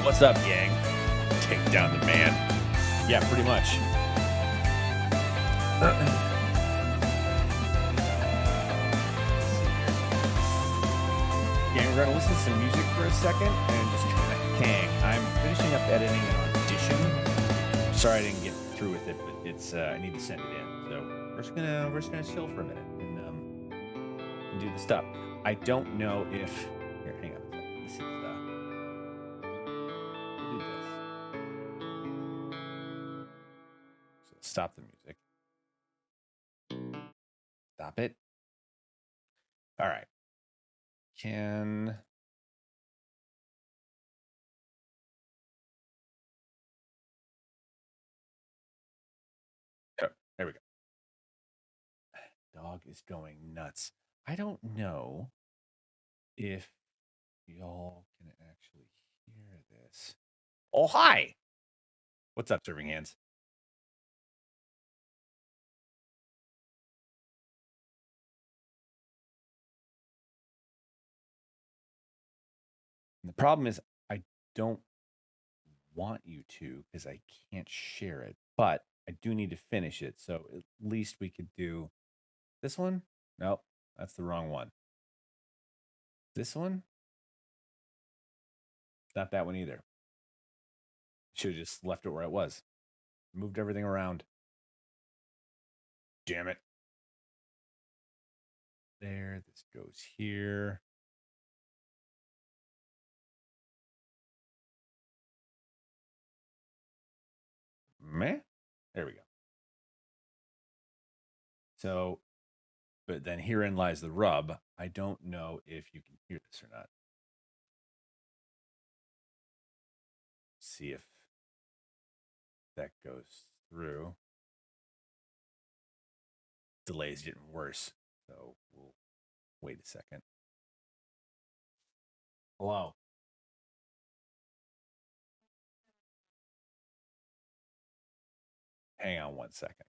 What's up, gang? Take down the man. Yeah, pretty much. Gang, we're gonna listen to some music for a second and just try to hang. I'm finishing up editing an audition. Sorry I didn't get through with it, but it's I need to send it in. So we're just gonna chill for a minute and do the stuff. I don't know if here, hang on a second. This is we'll do this. So stop the music. Stop it. All right. Can oh, there we go. Dog is going nuts. I don't know if y'all can actually hear this. Oh, hi. What's up, serving hands? And the problem is, I don't want you to because I can't share it, but I do need to finish it. So at least we could do this one. Nope, that's the wrong one. This one, not that one either. Should have just left it where it was. Moved everything around. Damn it. There, this goes here. Meh. There we go. So, but then herein lies the rub. I don't know if you can hear this or not. See if that goes through. Delay's getting worse. So we'll wait a second. Hello. Hang on one second.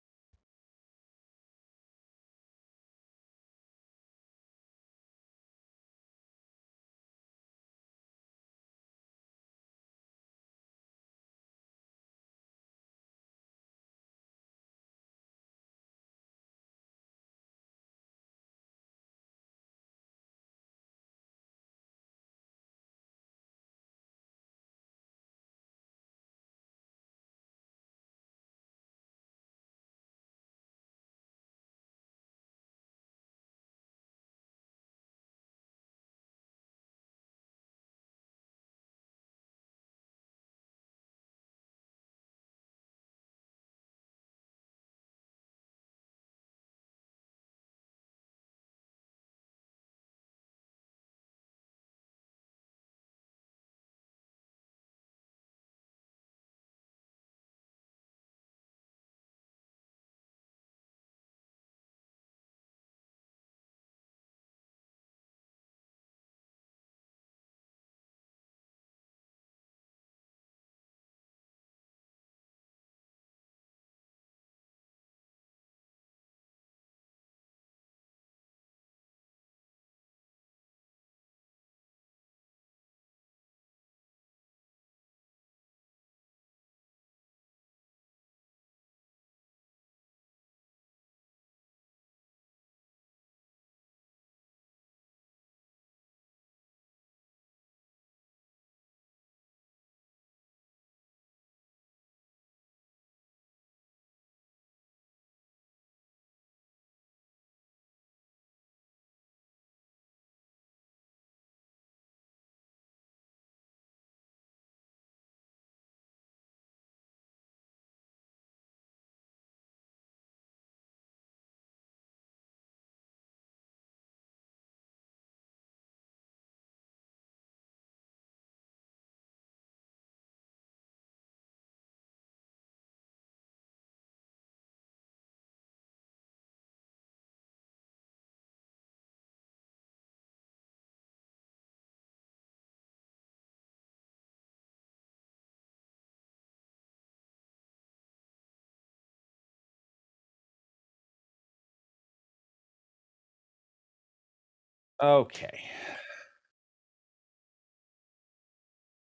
Okay.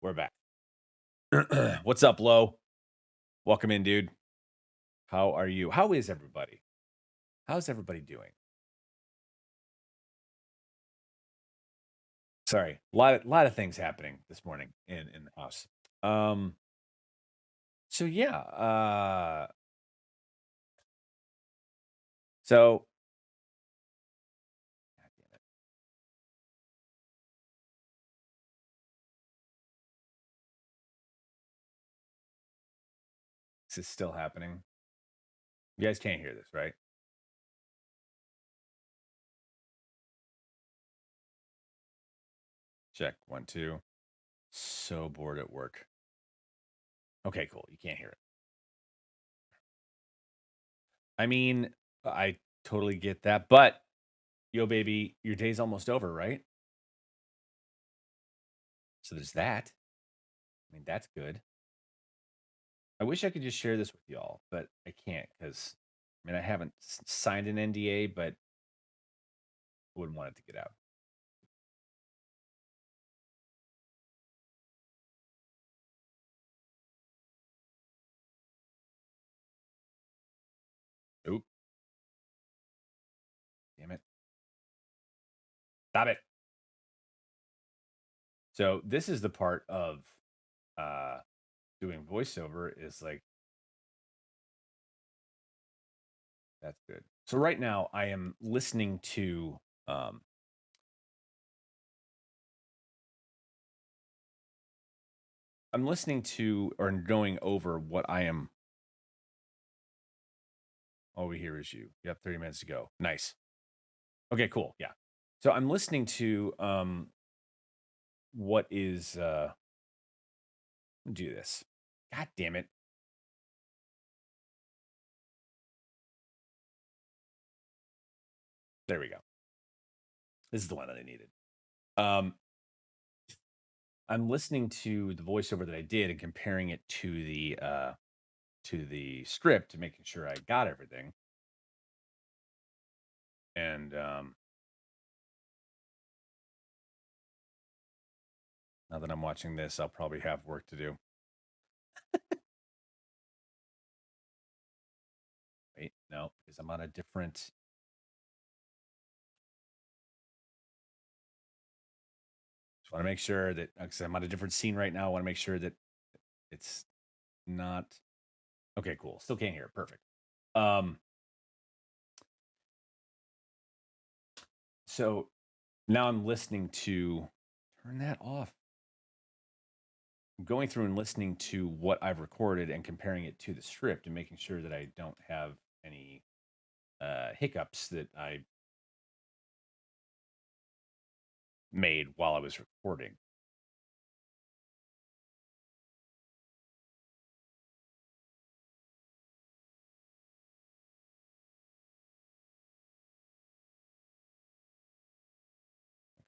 We're back. What's up, Lo? Welcome in, dude. How are you? How is everybody? How's everybody doing? Sorry, lot of things happening this morning in the house. Um, so yeah, so God damn it, this is still happening. You guys can't hear this, right? Check one, two. So bored at work. Okay, cool. You can't hear it. I mean, I totally get that, but yo, baby, your day's almost over, right? So there's that. I mean, that's good. I wish I could just share this with y'all, but I can't because I mean I haven't signed an NDA, but I wouldn't want it to get out. Oop, damn it. Stop it. So this is the part of uh doing voiceover is like that's good. So right now I am listening to um I'm listening to or going over what I am over here is you. You have 30 minutes to go. Nice. Okay, cool. Yeah. So I'm listening to what is do this. God damn it. There we go. This is the one that I needed. Um, I'm listening to the voiceover that I did and comparing it to the script and making sure I got everything. And now that I'm watching this, I'll probably have work to do. Wait, no, because I'm on a different. Just want to make sure that because I'm on a different scene right now. I want to make sure that it's not okay. Cool. Still can't hear it. Perfect. Um, so now I'm listening to turn that off. Going through and listening to what I've recorded and comparing it to the script and making sure that I don't have any hiccups that I made while I was recording.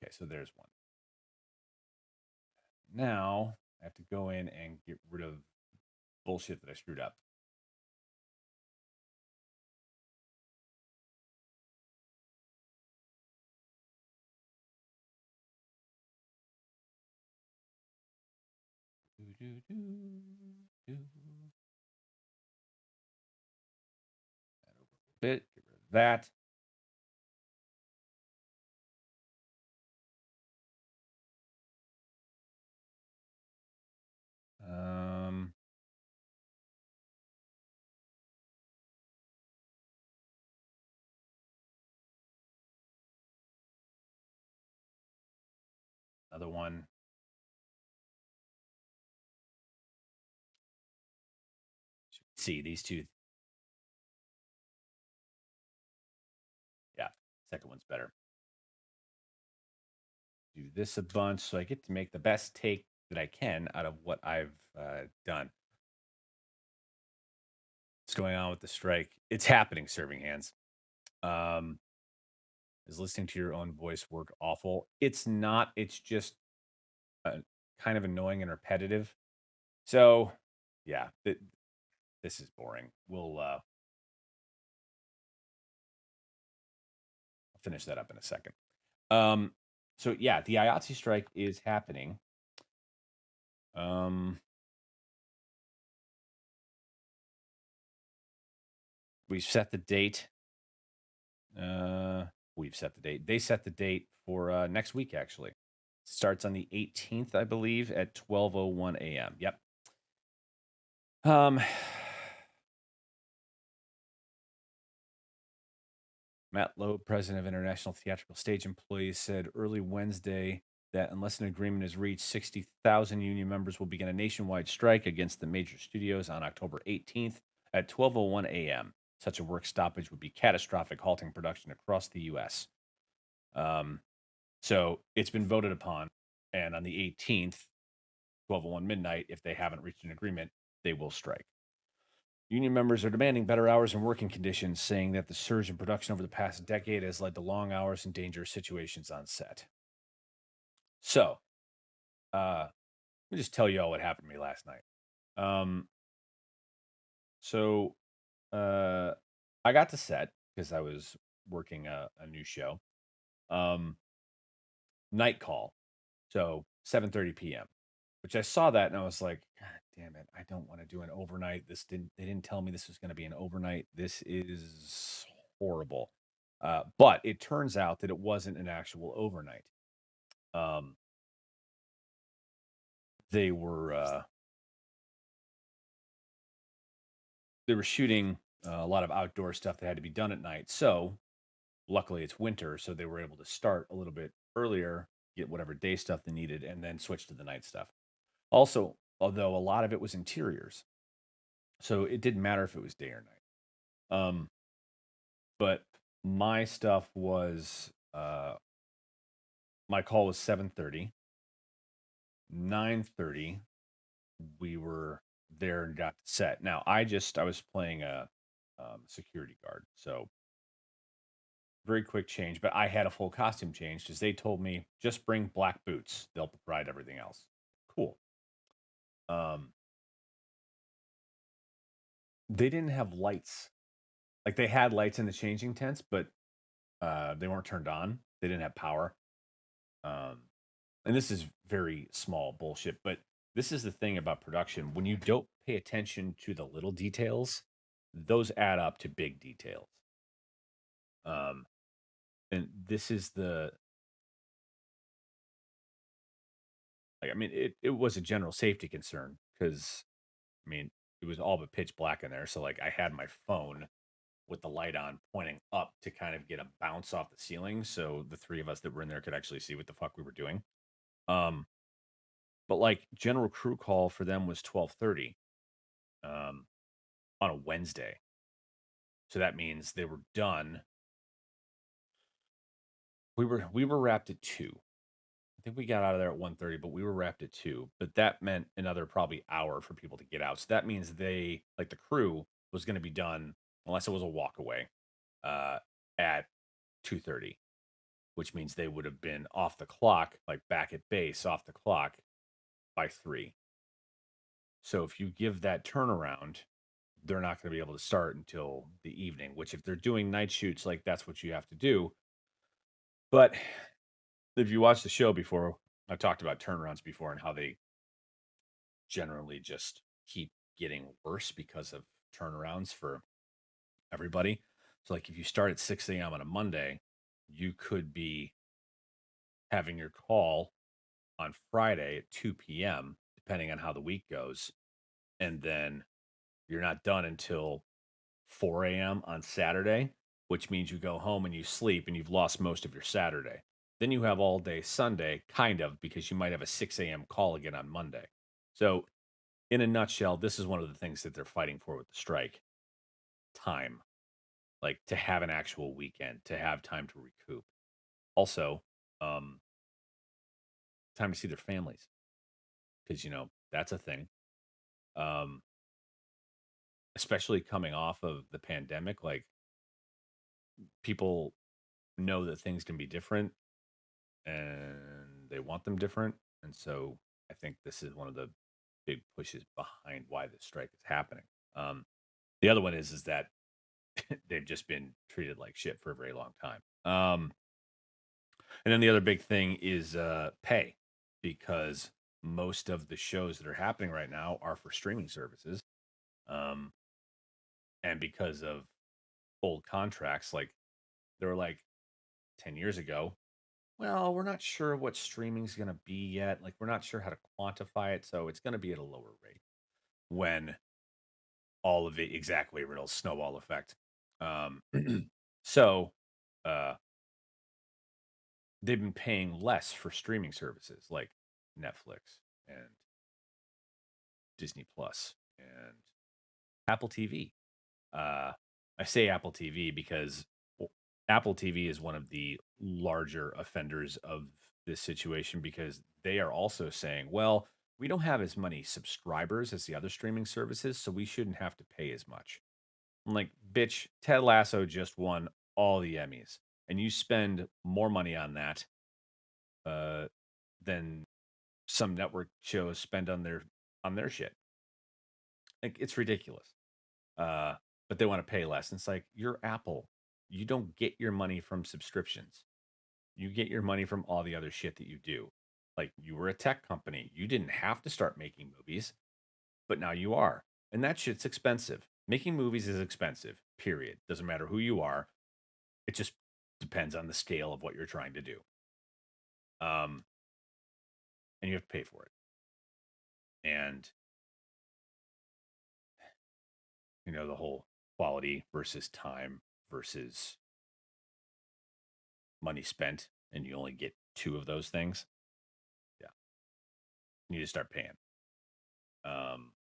Okay, so there's one. Now I have to go in and get rid of bullshit that I screwed up. Do, do, do, do. That over a bit. Get rid of that. Um, Another one. See these two. Yeah, second one's better. Do this a bunch so I get to make the best take that I can out of what I've done. What's going on with the strike? It's happening, serving hands. Um, is listening to your own voice work awful? It's not. It's just kind of annoying and repetitive. So, yeah, this is boring. We'll finish that up in a second. So yeah, the IATSE strike is happening. Um, we've set the date. Uh, we've set the date. They set the date for next week. Actually, starts on the 18th, I believe, at 12:01 a.m. Yep. Um, Matt Loeb, president of International Theatrical Stage Employees, said early Wednesday that unless an agreement is reached, 60,000 union members will begin a nationwide strike against the major studios on October 18th at 12:01 a.m. Such a work stoppage would be catastrophic, halting production across the U.S. Um, so it's been voted upon, and on the 18th, 12:01 midnight, if they haven't reached an agreement, they will strike. Union members are demanding better hours and working conditions, saying that the surge in production over the past decade has led to long hours and dangerous situations on set. So, let me just tell you all what happened to me last night. Um, so, uh, I got to set because I was working a new show. Um, Night call, so 7:30 p.m. Which I saw that and I was like, God damn it, I don't want to do an overnight. They didn't tell me this was going to be an overnight. This is horrible. But it turns out that it wasn't an actual overnight. Um, they were they were shooting a lot of outdoor stuff that had to be done at night. So luckily it's winter, so they were able to start a little bit earlier, get whatever day stuff they needed, and then switch to the night stuff. Also, although a lot of it was interiors, so it didn't matter if it was day or night. But my stuff was my call was 7:30. 9:30 we were there and got set. Now I was playing a security guard, so very quick change. But I had a full costume change because they told me just bring black boots. They'll provide everything else. Cool. Um, they didn't have lights. Like they had lights in the changing tents, but they weren't turned on. They didn't have power. Um, and this is very small bullshit, but this is the thing about production. When you don't pay attention to the little details, those add up to big details. Um, and this is it was a general safety concern because, I mean, it was all but pitch black in there. So, like, I had my phone with the light on pointing up to kind of get a bounce off the ceiling. So the three of us that were in there could actually see what the fuck we were doing. Um, but like general crew call for them was 12:30. Um, on a Wednesday. So that means they were done. We were wrapped at 2. I think we got out of there at 1:30, but we were wrapped at 2. But that meant another probably hour for people to get out. So that means they like the crew was going to be done unless it was a walk away uh at 2:30, which means they would have been off the clock, like back at base off the clock by 3. So if you give that turnaround, they're not going to be able to start until the evening, which if they're doing night shoots, like that's what you have to do. But if you watched the show before, I've talked about turnarounds before and how they generally just keep getting worse because of turnarounds for everybody. So, like, if you start at 6 a.m. on a Monday, you could be having your call on Friday at 2 p.m., depending on how the week goes. And then you're not done until 4 a.m. on Saturday, which means you go home and you sleep and you've lost most of your Saturday. Then you have all day Sunday, kind of, because you might have a 6 a.m. call again on Monday. So, in a nutshell, this is one of the things that they're fighting for with the strike time, like to have an actual weekend, to have time to recoup. Also, um, time to see their families, because, that's a thing. Um, Especially coming off of the pandemic, like people know that things can be different and they want them different. And so I think this is one of the big pushes behind why this strike is happening. The other one is that they've just been treated like shit for a very long time. And then the other big thing is pay, because most of the shows that are happening right now are for streaming services. Um, and because of old contracts. Like they were like 10 years ago. Well, we're not sure what streaming's going to be yet. Like we're not sure how to quantify it, so it's going to be at a lower rate. When all of it exactly real snowball effect. Um, so uh, they've been paying less for streaming services like Netflix and Disney Plus and Apple TV. Uh, I say Apple TV because Apple TV is one of the larger offenders of this situation because they are also saying, well, we don't have as many subscribers as the other streaming services, so we shouldn't have to pay as much. I'm like, bitch, Ted Lasso just won all the Emmys, and you spend more money on that uh, than some network shows spend on their shit. Like, it's ridiculous. Uh, but they want to pay less. And it's like, you're Apple. You don't get your money from subscriptions. You get your money from all the other shit that you do. Like, you were a tech company. You didn't have to start making movies, but now you are. And that shit's expensive. Making movies is expensive, period. Doesn't matter who you are. It just depends on the scale of what you're trying to do. Um, and you have to pay for it. And, the whole quality versus time versus money spent, and you only get two of those things. Yeah. You need to start paying. Um,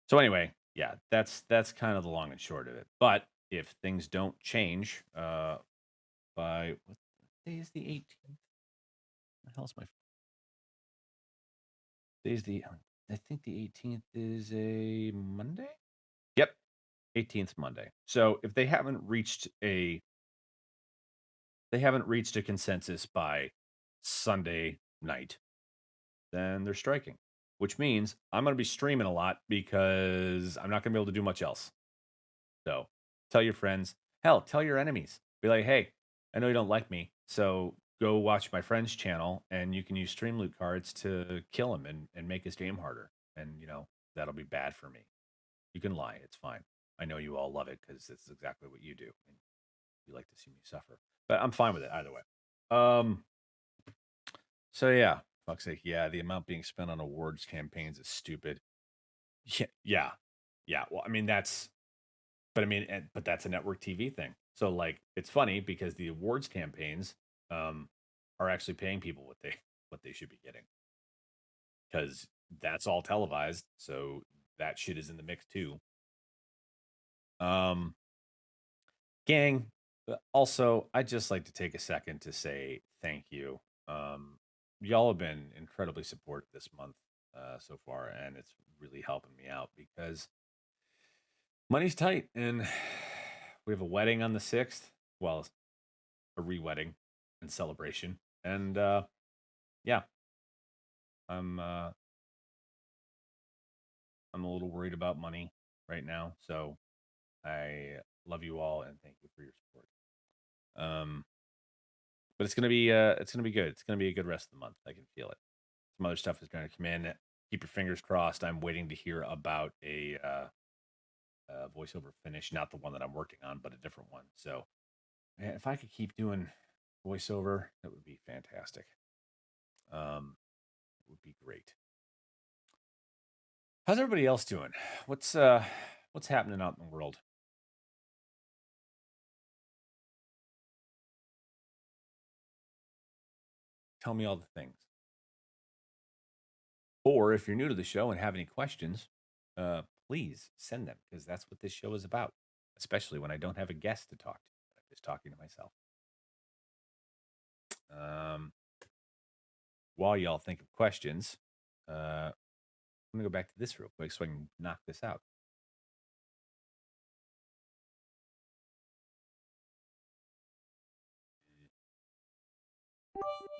so anyway, yeah, that's kind of the long and short of it. But if things don't change, by what day is the 18th? The hell's my day is the I think the 18th is a Monday? Yep. 18th Monday. So if they haven't reached a consensus by Sunday night, then they're striking, which means I'm going to be streaming a lot because I'm not going to be able to do much else. So tell your friends, hell, tell your enemies. Be like, hey, I know you don't like me, so go watch my friend's channel and you can use stream loot cards to kill him and make his game harder. And, that'll be bad for me. You can lie. It's fine. I know you all love it because it's exactly what you do. And you like to see me suffer. But I'm fine with it either way. So yeah, fuck's sake, yeah, the amount being spent on awards campaigns is stupid. Yeah, yeah, yeah. Well, I mean but that's a network TV thing. So like, it's funny because the awards campaigns um are actually paying people what they should be getting because that's all televised. So that shit is in the mix too. Um, Gang. Also, I'd just like to take a second to say thank you. Um, y'all have been incredibly supportive this month so far, and it's really helping me out because money's tight, and we have a wedding on the 6th. Well, a re-wedding and celebration, and yeah, I'm uh, I'm a little worried about money right now. So I love you all and thank you for your support. Um, but it's gonna be good. It's gonna be a good rest of the month. I can feel it. Some other stuff is going to come in. Keep your fingers crossed. I'm waiting to hear about a voiceover finish, not the one that I'm working on, but a different one. So, man, if I could keep doing voiceover, that would be fantastic. It would be great. How's everybody else doing? What's happening out in the world? Tell me all the things. Or if you're new to the show and have any questions, please send them because that's what this show is about. Especially when I don't have a guest to talk to. I'm just talking to myself. Um, while y'all think of questions, I'm gonna go back to this real quick so I can knock this out.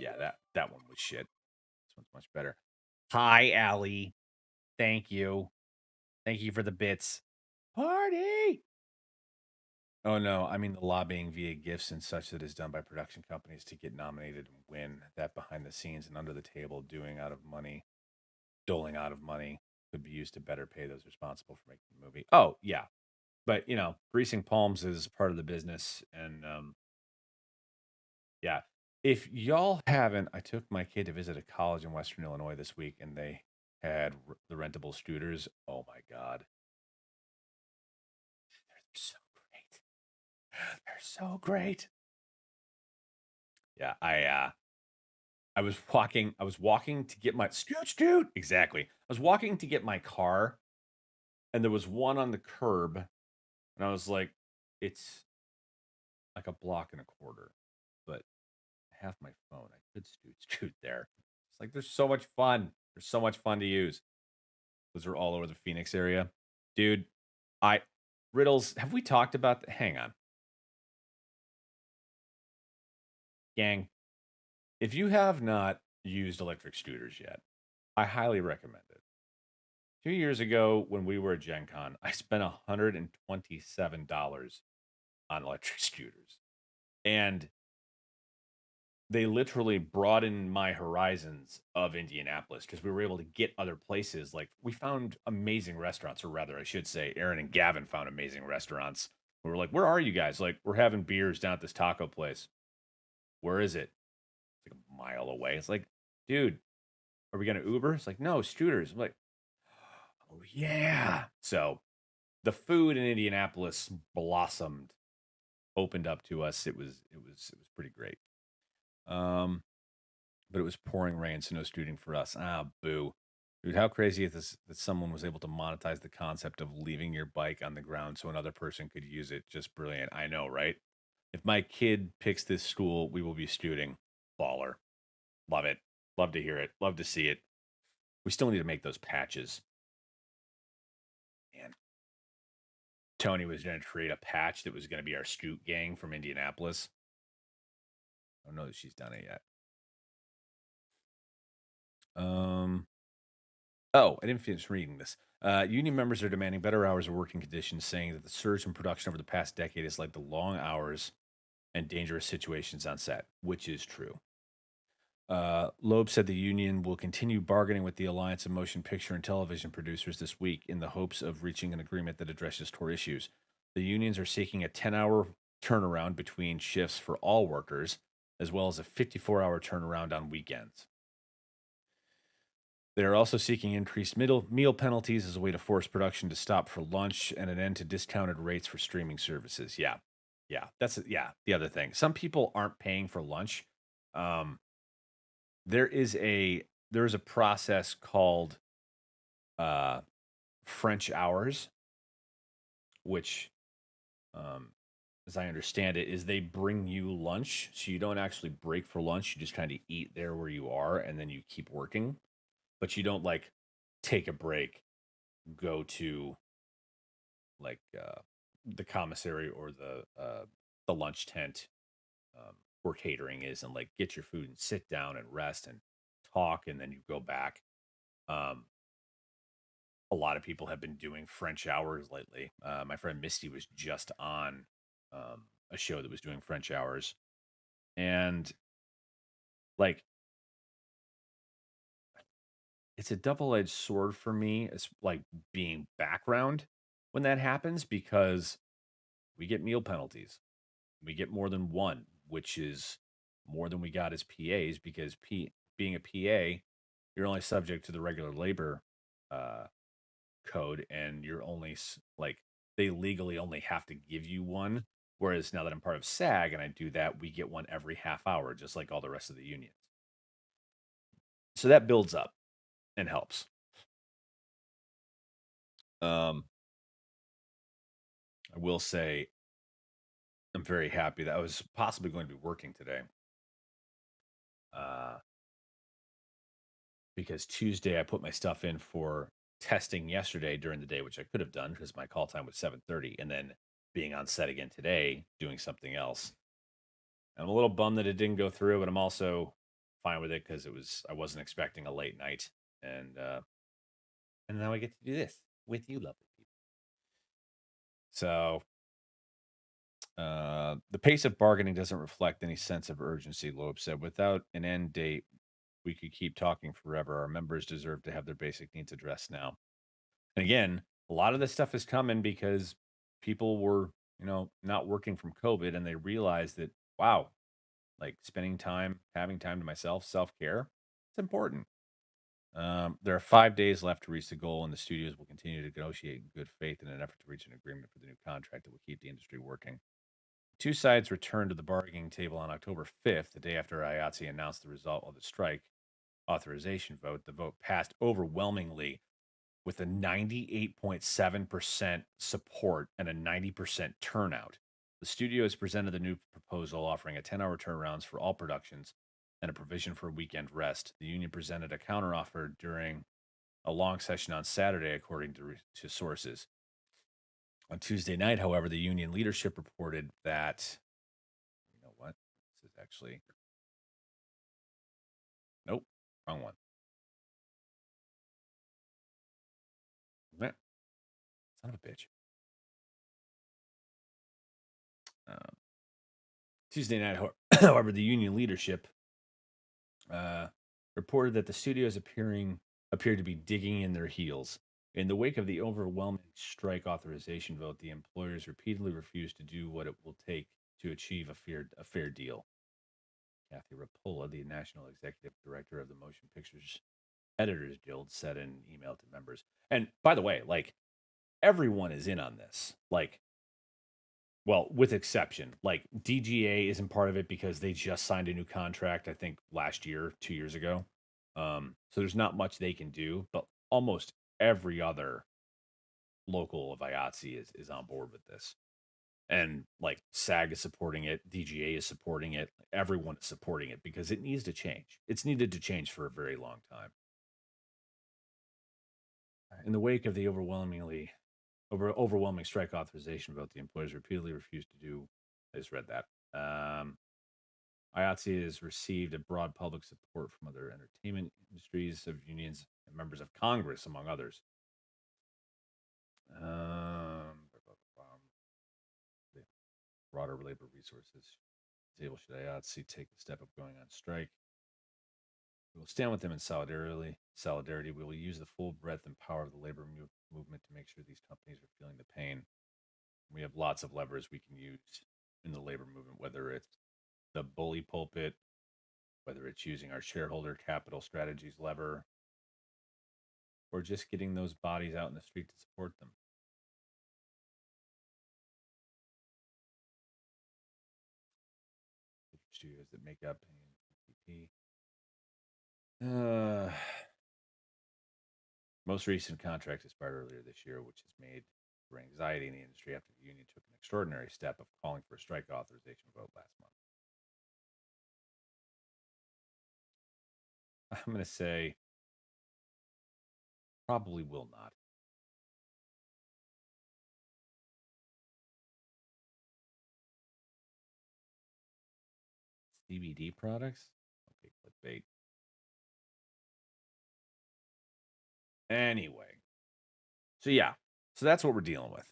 Yeah, that one was shit. This one's much better. Hi, Allie. Thank you. Thank you for the bits. Party. Oh no, I mean the lobbying via gifts and such that is done by production companies to get nominated and win. That behind the scenes and under the table doling out of money could be used to better pay those responsible for making the movie. Oh yeah, But greasing palms is part of the business, and yeah. If y'all haven't, I took my kid to visit a college in Western Illinois this week, and they had the rentable scooters. Oh my god, they're so great! They're so great. Yeah, I was walking to get my scoot. Exactly. I was walking to get my car, and there was one on the curb, and I was like, it's like a block and a quarter, but I have my phone. I could scoot there. It's like there's so much fun. There's so much fun to use. Those are all over the Phoenix area. Dude, I Riddles, have we talked about hang on. Gang, if you have not used electric scooters yet, I highly recommend it. 2 years ago, when we were at Gen Con, I spent $127 on electric scooters. And they literally broadened my horizons of Indianapolis because we were able to get other places. Like we found amazing restaurants, or rather, I should say, Aaron and Gavin found amazing restaurants. We were like, "Where are you guys?" Like, we're having beers down at this taco place. Where is it? It's like a mile away. It's like, dude, are we gonna Uber? It's like, no, scooters. I'm like, oh yeah. So the food in Indianapolis blossomed, opened up to us. It was pretty great. Um, but it was pouring rain, so no scooting for us. Ah, boo. Dude, how crazy is this that someone was able to monetize the concept of leaving your bike on the ground so another person could use it? Just brilliant. I know, right? If my kid picks this school, we will be scooting. Baller. Love it. Love to hear it. Love to see it. We still need to make those patches. Man, Tony was going to create a patch that was going to be our scoot gang from Indianapolis. I don't know that she's done it yet. Um, Oh, I didn't finish reading this. Union members are demanding better hours of working conditions, saying that the surge in production over the past decade has led to long hours and dangerous situations on set, which is true. Loeb said the union will continue bargaining with the Alliance of Motion Picture and Television Producers this week in the hopes of reaching an agreement that addresses core issues. The unions are seeking a 10-hour turnaround between shifts for all workers, as well as a 54-hour turnaround on weekends. They are also seeking increased meal penalties as a way to force production to stop for lunch and an end to discounted rates for streaming services. Yeah. Yeah. Yeah. The other thing. Some people aren't paying for lunch. Um, there is a process called uh French hours, which um as I understand it, is they bring you lunch. So you don't actually break for lunch. You just kind of eat there where you are and then you keep working. But you don't like take a break, go to like the commissary or the lunch tent where catering is, and like get your food and sit down and rest and talk, and then you go back. Um, a lot of people have been doing French hours lately. My friend Misty was just on a show that was doing French hours, and like it's a double-edged sword for me. It's like being background when that happens because we get meal penalties. We get more than one, which is more than we got as PAs because being a PA, you're only subject to the regular labor uh, code, and you're only like they legally only have to give you one. Whereas now that I'm part of SAG and I do that, we get one every half hour, just like all the rest of the unions. So that builds up and helps. Um, I will say I'm very happy that I was possibly going to be working today. Uh, because Tuesday I put my stuff in for testing yesterday during the day, which I could have done because my call time was 7:30, and then being on set again today doing something else. I'm a little bummed that it didn't go through, but I'm also fine with it because I wasn't expecting a late night, and now I get to do this with you, lovely people. So the pace of bargaining doesn't reflect any sense of urgency, Loeb said. Without an end date, we could keep talking forever. Our members deserve to have their basic needs addressed now. And again, a lot of this stuff is coming because people were, not working from COVID, and they realized that, wow, like spending time, having time to myself, self care, it's important. There are 5 days left to reach the goal, and the studios will continue to negotiate in good faith in an effort to reach an agreement for the new contract that will keep the industry working. Two sides returned to the bargaining table on October 5th, the day after IATSE announced the result of the strike authorization vote. The vote passed overwhelmingly with a 98.7% support and a 90% turnout. The studios presented the new proposal offering a 10-hour turnarounds for all productions and a provision for weekend rest. The union presented a counteroffer during a long session on Saturday, according to sources. On Tuesday night, however, the union leadership reported that, you know what? This is actually, nope, wrong one. Son of a bitch. Uh, Tuesday night, however, the union leadership uh, reported that the studios appeared to be digging in their heels. In the wake of the overwhelming strike authorization vote, the employers repeatedly refused to do what it will take to achieve a fair deal. Kathy Rapola, the national executive director of the Motion Pictures Editors Guild, said in an email to members. And by the way, like everyone is in on this. Like, well, with exception, like DGA isn't part of it because they just signed a new contract, I think last year, 2 years ago. So there's not much they can do, but almost every other local of IATSE is on board with this. And like SAG is supporting it, DGA is supporting it, everyone is supporting it because it needs to change. It's needed to change for a very long time. In the wake of the overwhelming strike authorization vote, the employers repeatedly refused to do. I just read that. IATSE has received a broad public support from other entertainment industries of unions and members of Congress, among others. The broader labor resources table should IATSE take the step of going on strike. We will stand with them in solidarity. We will use the full breadth and power of the labor movement to make sure these companies are feeling the pain. We have lots of levers we can use in the labor movement, whether it's the bully pulpit, whether it's using our shareholder capital strategies lever, or just getting those bodies out in the street to support them. Studios that make up PPP. Most recent contract expired earlier this year, which has made for anxiety in the industry after the union took an extraordinary step of calling for a strike authorization vote last month. I'm going to say probably will not. CBD products? Okay, clickbait. Anyway, so yeah, so that's what we're dealing with.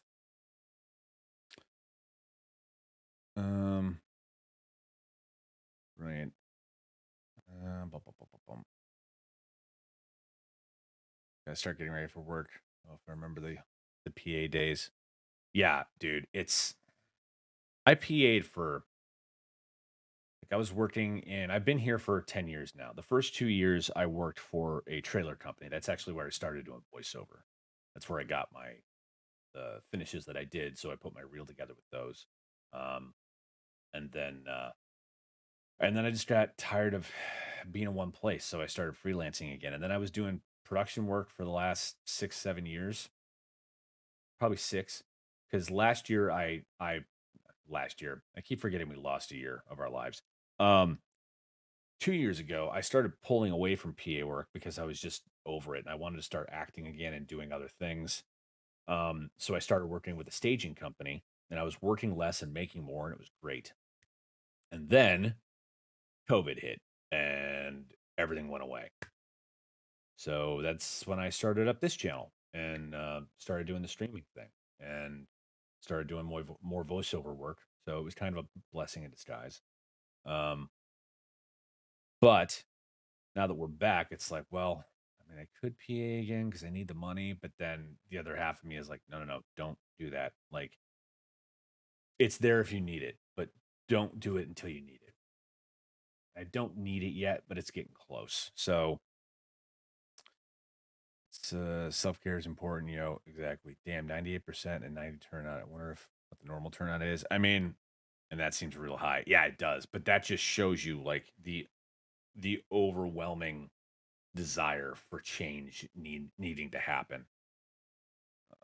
Right. Gotta start getting ready for work. Oh, if I remember the PA days. Yeah, dude, I PA'd for like I was working in I've been here for 10 years now. The first 2 years I worked for a trailer company. That's actually where I started doing voiceover. That's where I got my the finishes that I did, so I put my reel together with those. Um, and then I just got tired of being in one place, so I started freelancing again. And then I was doing production work for the last 6, 7 years, probably six, because last year I keep forgetting we lost a year of our lives. Um, 2 years ago, I started pulling away from PA work because I was just over it and I wanted to start acting again and doing other things. So I started working with a staging company and I was working less and making more, and it was great. And then COVID hit and everything went away. So that's when I started up this channel and started doing the streaming thing and started doing more voiceover work. So it was kind of a blessing in disguise. Um, but now that we're back, it's like, well, I mean, I could PA again because I need the money, but then the other half of me is like, no, no, no, don't do that. Like, it's there if you need it, but don't do it until you need it. I don't need it yet, but it's getting close. So it's self-care is important, exactly. Damn, 98% and 90 turnout. I wonder if what the normal turnout is. I mean, and that seems real high. Yeah, it does. But that just shows you like the overwhelming desire for change needing to happen.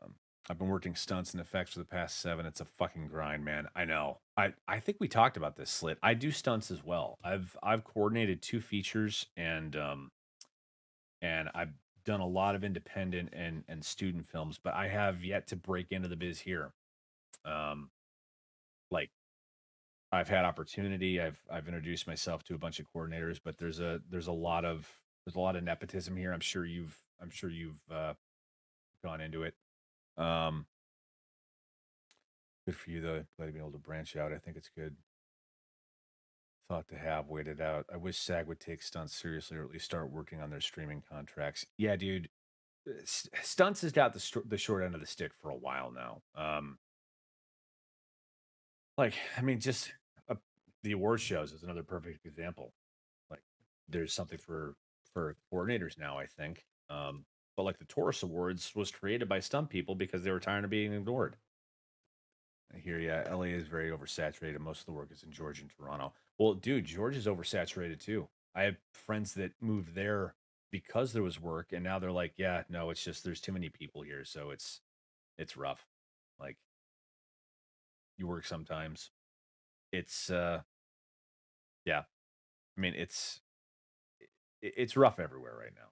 Um, I've been working stunts and effects for the past 7. It's a fucking grind, man. I know. I think we talked about this, Slit. I do stunts as well. I've coordinated 2 features and I've done a lot of independent and student films, but I have yet to break into the biz here. Um, like I've had opportunity. I've introduced myself to a bunch of coordinators, but there's a lot of nepotism here. I'm sure you've gone into it. Um, Good for you though. Glad to be able to branch out. I think it's good thought to have waited out. I wish SAG would take stunts seriously or at least start working on their streaming contracts. Yeah, dude. Stunts has got the short end of the stick for a while now. Like I mean, just uh, the award shows is another perfect example. Like there's something for coordinators now, I think. But like the Taurus Awards was created by stunt people because they were tired of being ignored. I hear yeah, LA is very oversaturated. Most of the work is in Georgia and Toronto. Well, dude, Georgia's oversaturated too. I have friends that moved there because there was work, and now they're like, yeah, no, it's just there's too many people here, so it's rough. Like you work sometimes. It's yeah. I mean, it's rough everywhere right now.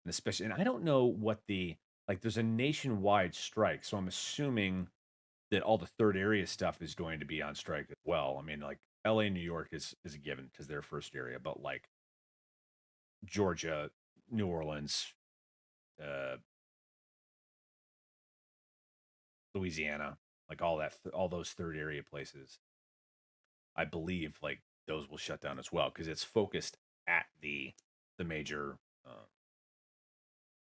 And especially and I don't know what the like there's a nationwide strike, so I'm assuming that all the third area stuff is going to be on strike as well. I mean, like LA, New York is a given because they're first area, but like Georgia, New Orleans, uh, Louisiana, like all those third area places, I believe like those will shut down as well because it's focused at the major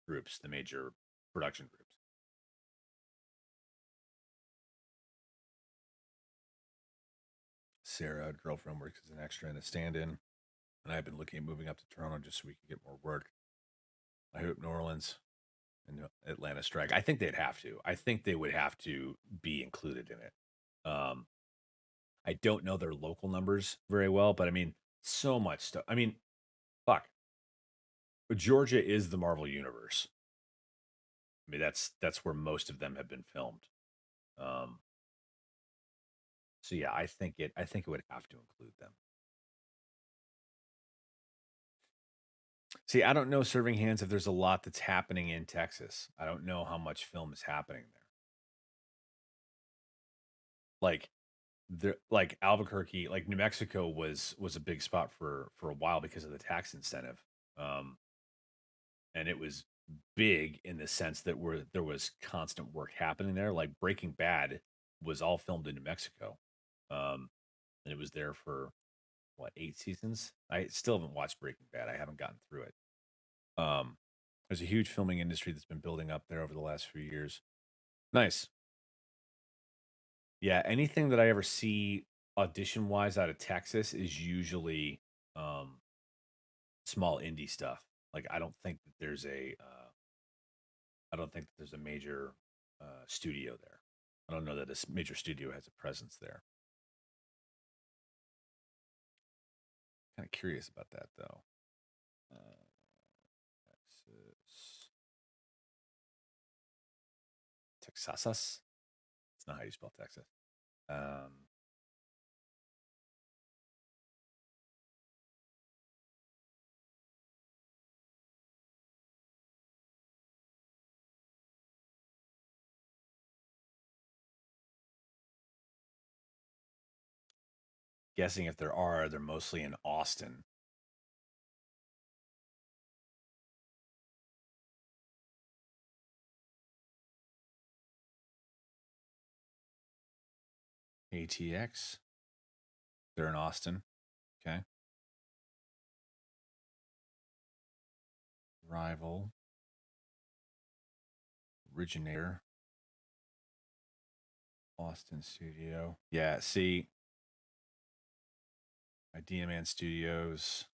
groups, the major production groups. Sarah, girlfriend, works as an extra and a stand-in, and I've been looking at moving up to Toronto just so we can get more work. I hope New Orleans and Atlanta strike. I think they'd have to. I think they would have to be included in it. Um, I don't know their local numbers very well, but I mean, so much stuff. I mean, fuck. Georgia is the Marvel universe. I mean, that's where most of them have been filmed. Um, so yeah, I think it would have to include them. See, I don't know serving hands if there's a lot that's happening in Texas. I don't know how much film is happening there. Like like Albuquerque, like New Mexico was a big spot for a while because of the tax incentive. Um, and it was big in the sense that there was constant work happening there. Like Breaking Bad was all filmed in New Mexico. Um, and it was there for what, 8 seasons? I still haven't watched Breaking Bad. I haven't gotten through it. Um, there's a huge filming industry that's been building up there over the last few years. Nice. Yeah, anything that I ever see audition wise out of Texas is usually um small indie stuff. Like I don't think that there's a major studio there. I don't know that a major studio has a presence there. Kind of curious about that though. Uh, Texas, Texasas. It's not how you spell Texas. Um, Guessing if there are, they're mostly in Austin. ATX. They're in Austin. Okay. Rival. Originator. Austin studio. Yeah, see, Idea Man Studios,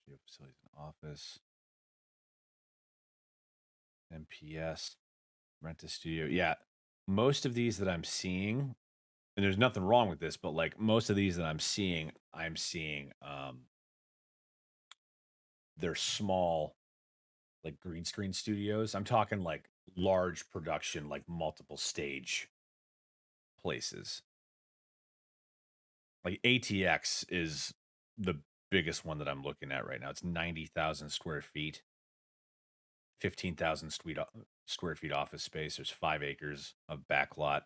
studio facilities and office, MPS, rent a studio. Yeah, most of these that I'm seeing, and there's nothing wrong with this, but like most of these that I'm seeing they're small, like green screen studios. I'm talking like large production, like multiple stage places. Like ATX is the biggest one that I'm looking at right now. It's 90,000 square feet, 15,000 square feet office space. There's 5 acres of backlot,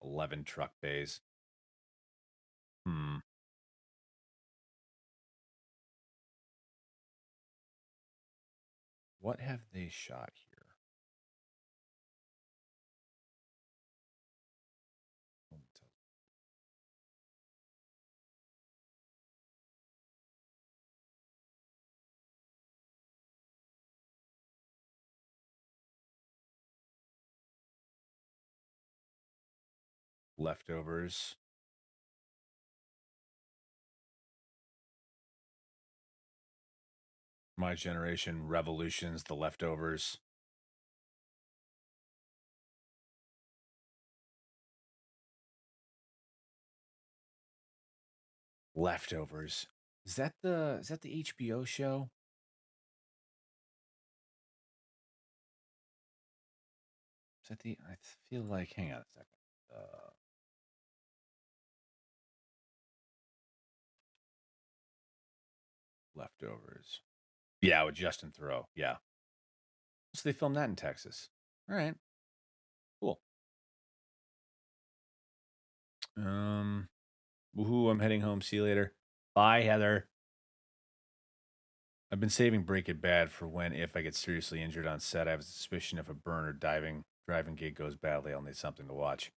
11 truck bays. Hmm. What have they shot here? Leftovers. My Generation, Revolutions, The Leftovers. Leftovers. Is that the HBO show? Is that the I feel like hang on a second. Leftovers. Yeah, with Justin Thoreau. Yeah. So they filmed that in Texas. All right. Cool. Woohoo, I'm heading home. See you later. Bye, Heather. I've been saving Break It Bad for when if I get seriously injured on set. I have a suspicion if a burn or driving gig goes badly, I'll need something to watch.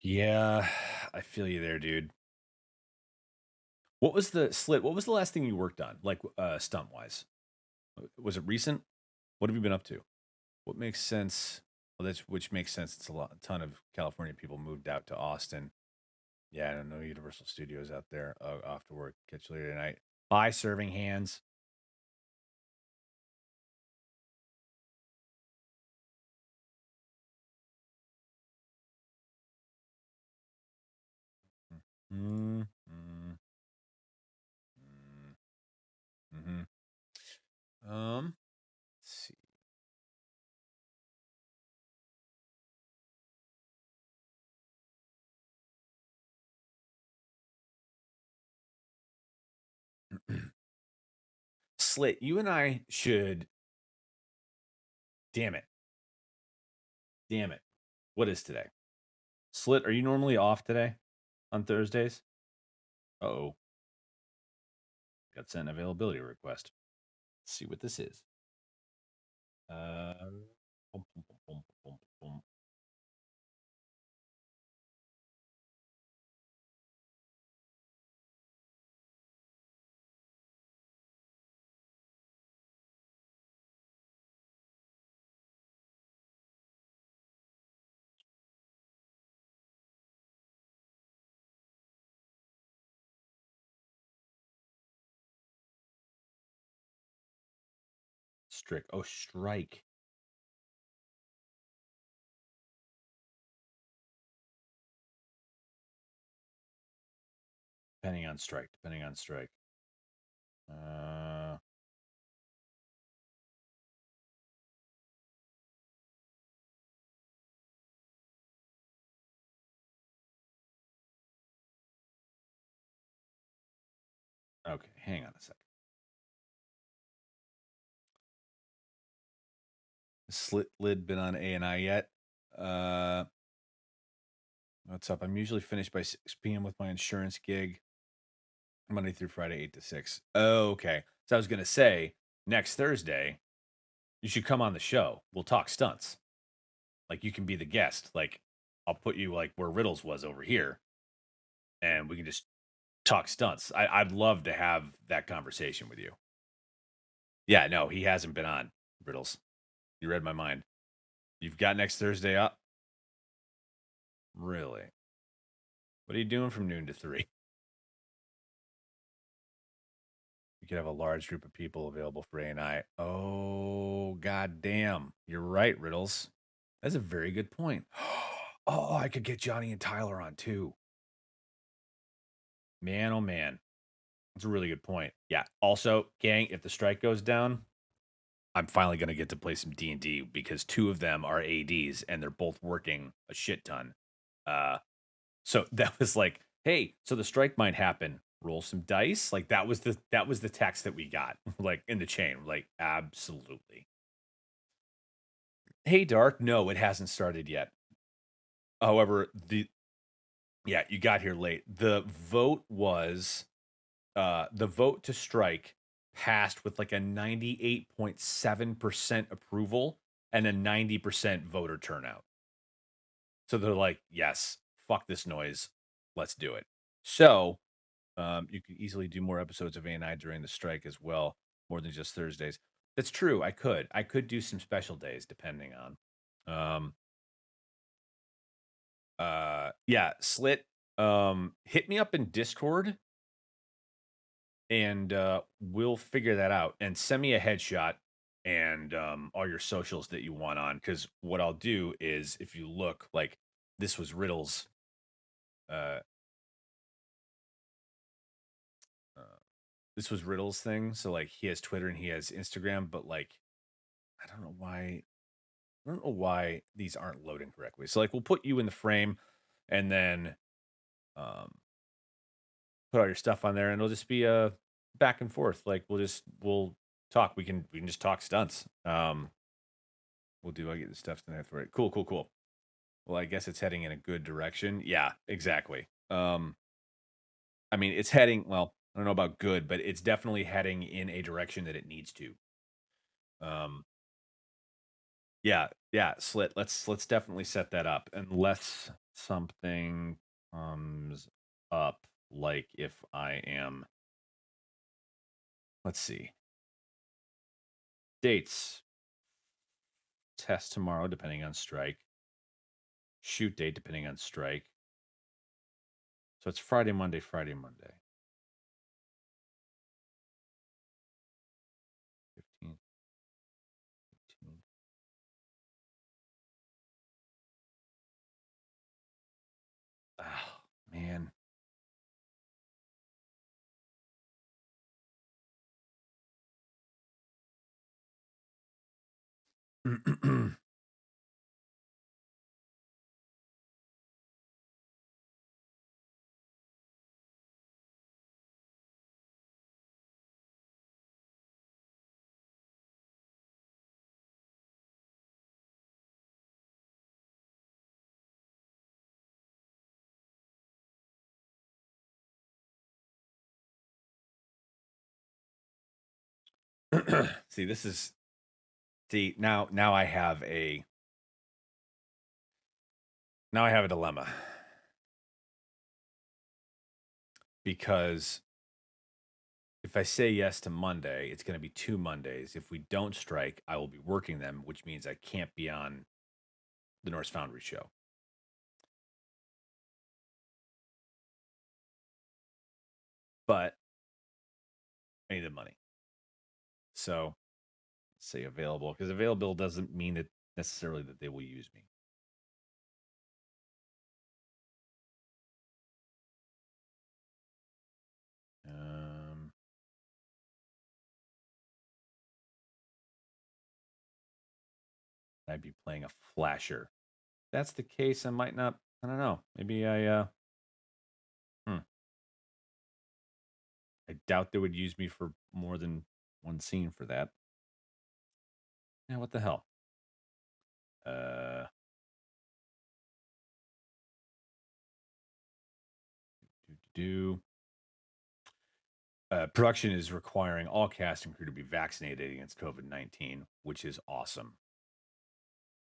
Yeah, I feel you there, dude. What was the slit? What was the last thing you worked on, like stunt wise? Was it recent? What have you been up to? What makes sense? Well, that's which makes sense. It's a ton of California people moved out to Austin. Yeah, I don't know Universal Studios out there. Off to work. Catch you later tonight. Bye, serving hands. Mm, mm, mm, mm-hmm. Let's see. Slit, you and I should. Damn it. Damn it. What is today? Slit, are you normally off today on Thursdays? Oh, got sent an availability request. Let's see what this is. Bum, bum, bum, bum, bum, bum. Strict. Oh, strike. Depending on strike. Depending on strike. Uh, okay, hang on a second. Slit lid been on A and I yet? Uh, what's up? I'm usually finished by 6 p.m. with my insurance gig, Monday through Friday, 8 to 6. Oh, okay. So I was gonna say next Thursday you should come on the show. We'll talk stunts. Like you can be the guest. Like I'll put you like where Riddles was over here, and we can just talk stunts. I'd love to have that conversation with you. Yeah, no, he hasn't been on Riddles. You read my mind. You've got next Thursday up? Really? What are you doing from noon to 3? You could have a large group of people available for A&I. Oh, god damn. You're right, Riddles. That's a very good point. Oh, I could get Johnny and Tyler on too. Man, oh man. That's a really good point. Yeah. Also, gang, if the strike goes down, I'm finally going to get to play some D&D because two of them are ADs and they're both working a shit ton. So that was like, hey, so the strike might happen. Roll some dice. Like that was the text that we got, like in the chain. Like, absolutely. Hey, Dark. No, it hasn't started yet. However, yeah, you got here late. The vote to strike passed with like a 98.7% approval and a 90% voter turnout. So they're like, yes, fuck this noise. Let's do it. So you could easily do more episodes of A&I during the strike as well, more than just Thursdays. That's true. I could do some special days depending on. Um, yeah, Slit. Hit me up in Discord and we'll figure that out. And send me a headshot and all your socials that you want on. Because what I'll do is, if you look, like this was Riddle's. Uh, uh, this was Riddle's thing. So like he has Twitter and he has Instagram, but like I don't know why. I don't know why these aren't loading correctly. So like we'll put you in the frame, and then um, put all your stuff on there, and it'll just be a back and forth. Like we'll talk. We can just talk stunts. We'll do. I get the stuff tonight for it. Cool, cool, cool. Well, I guess it's heading in a good direction. Yeah, exactly. I mean, it's heading. Well, I don't know about good, but it's definitely heading in a direction that it needs to. Um, yeah, yeah. Slit. Let's definitely set that up, unless something comes up. Like if I am. Let's see. Dates. Test tomorrow, depending on strike. Shoot date, depending on strike. So it's Friday, Monday, Friday, Monday. 15th, 15th. Oh, man. See, this is now I have a dilemma because if I say yes to Monday, it's going to be 2 Mondays. If we don't strike, I will be working them, which means I can't be on the Norse Foundry show. But I need the money. So say available, because available doesn't mean that necessarily that they will use me. Um, I'd be playing a flasher. If that's the case, I might not. I don't know. Maybe hmm. I doubt they would use me for more than one scene for that. Yeah, what the hell? Uh, do. Production is requiring all cast and crew to be vaccinated against COVID-19, which is awesome.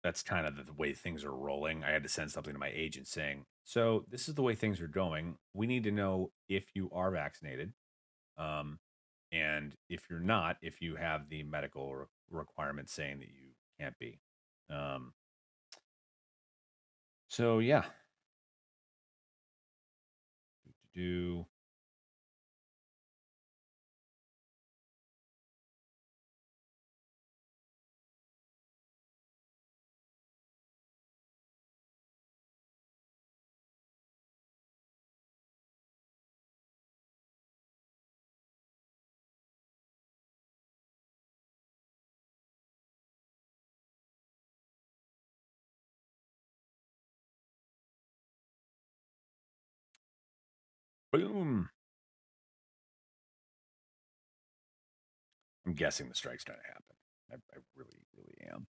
That's kind of the way things are rolling. I had to send something to my agent saying, "So this is the way things are going. We need to know if you are vaccinated, um, and if you're not, if you have the medical requirement saying that you can't be." Um, So yeah, do boom. I'm guessing the strike's trying to happen. I really, really am.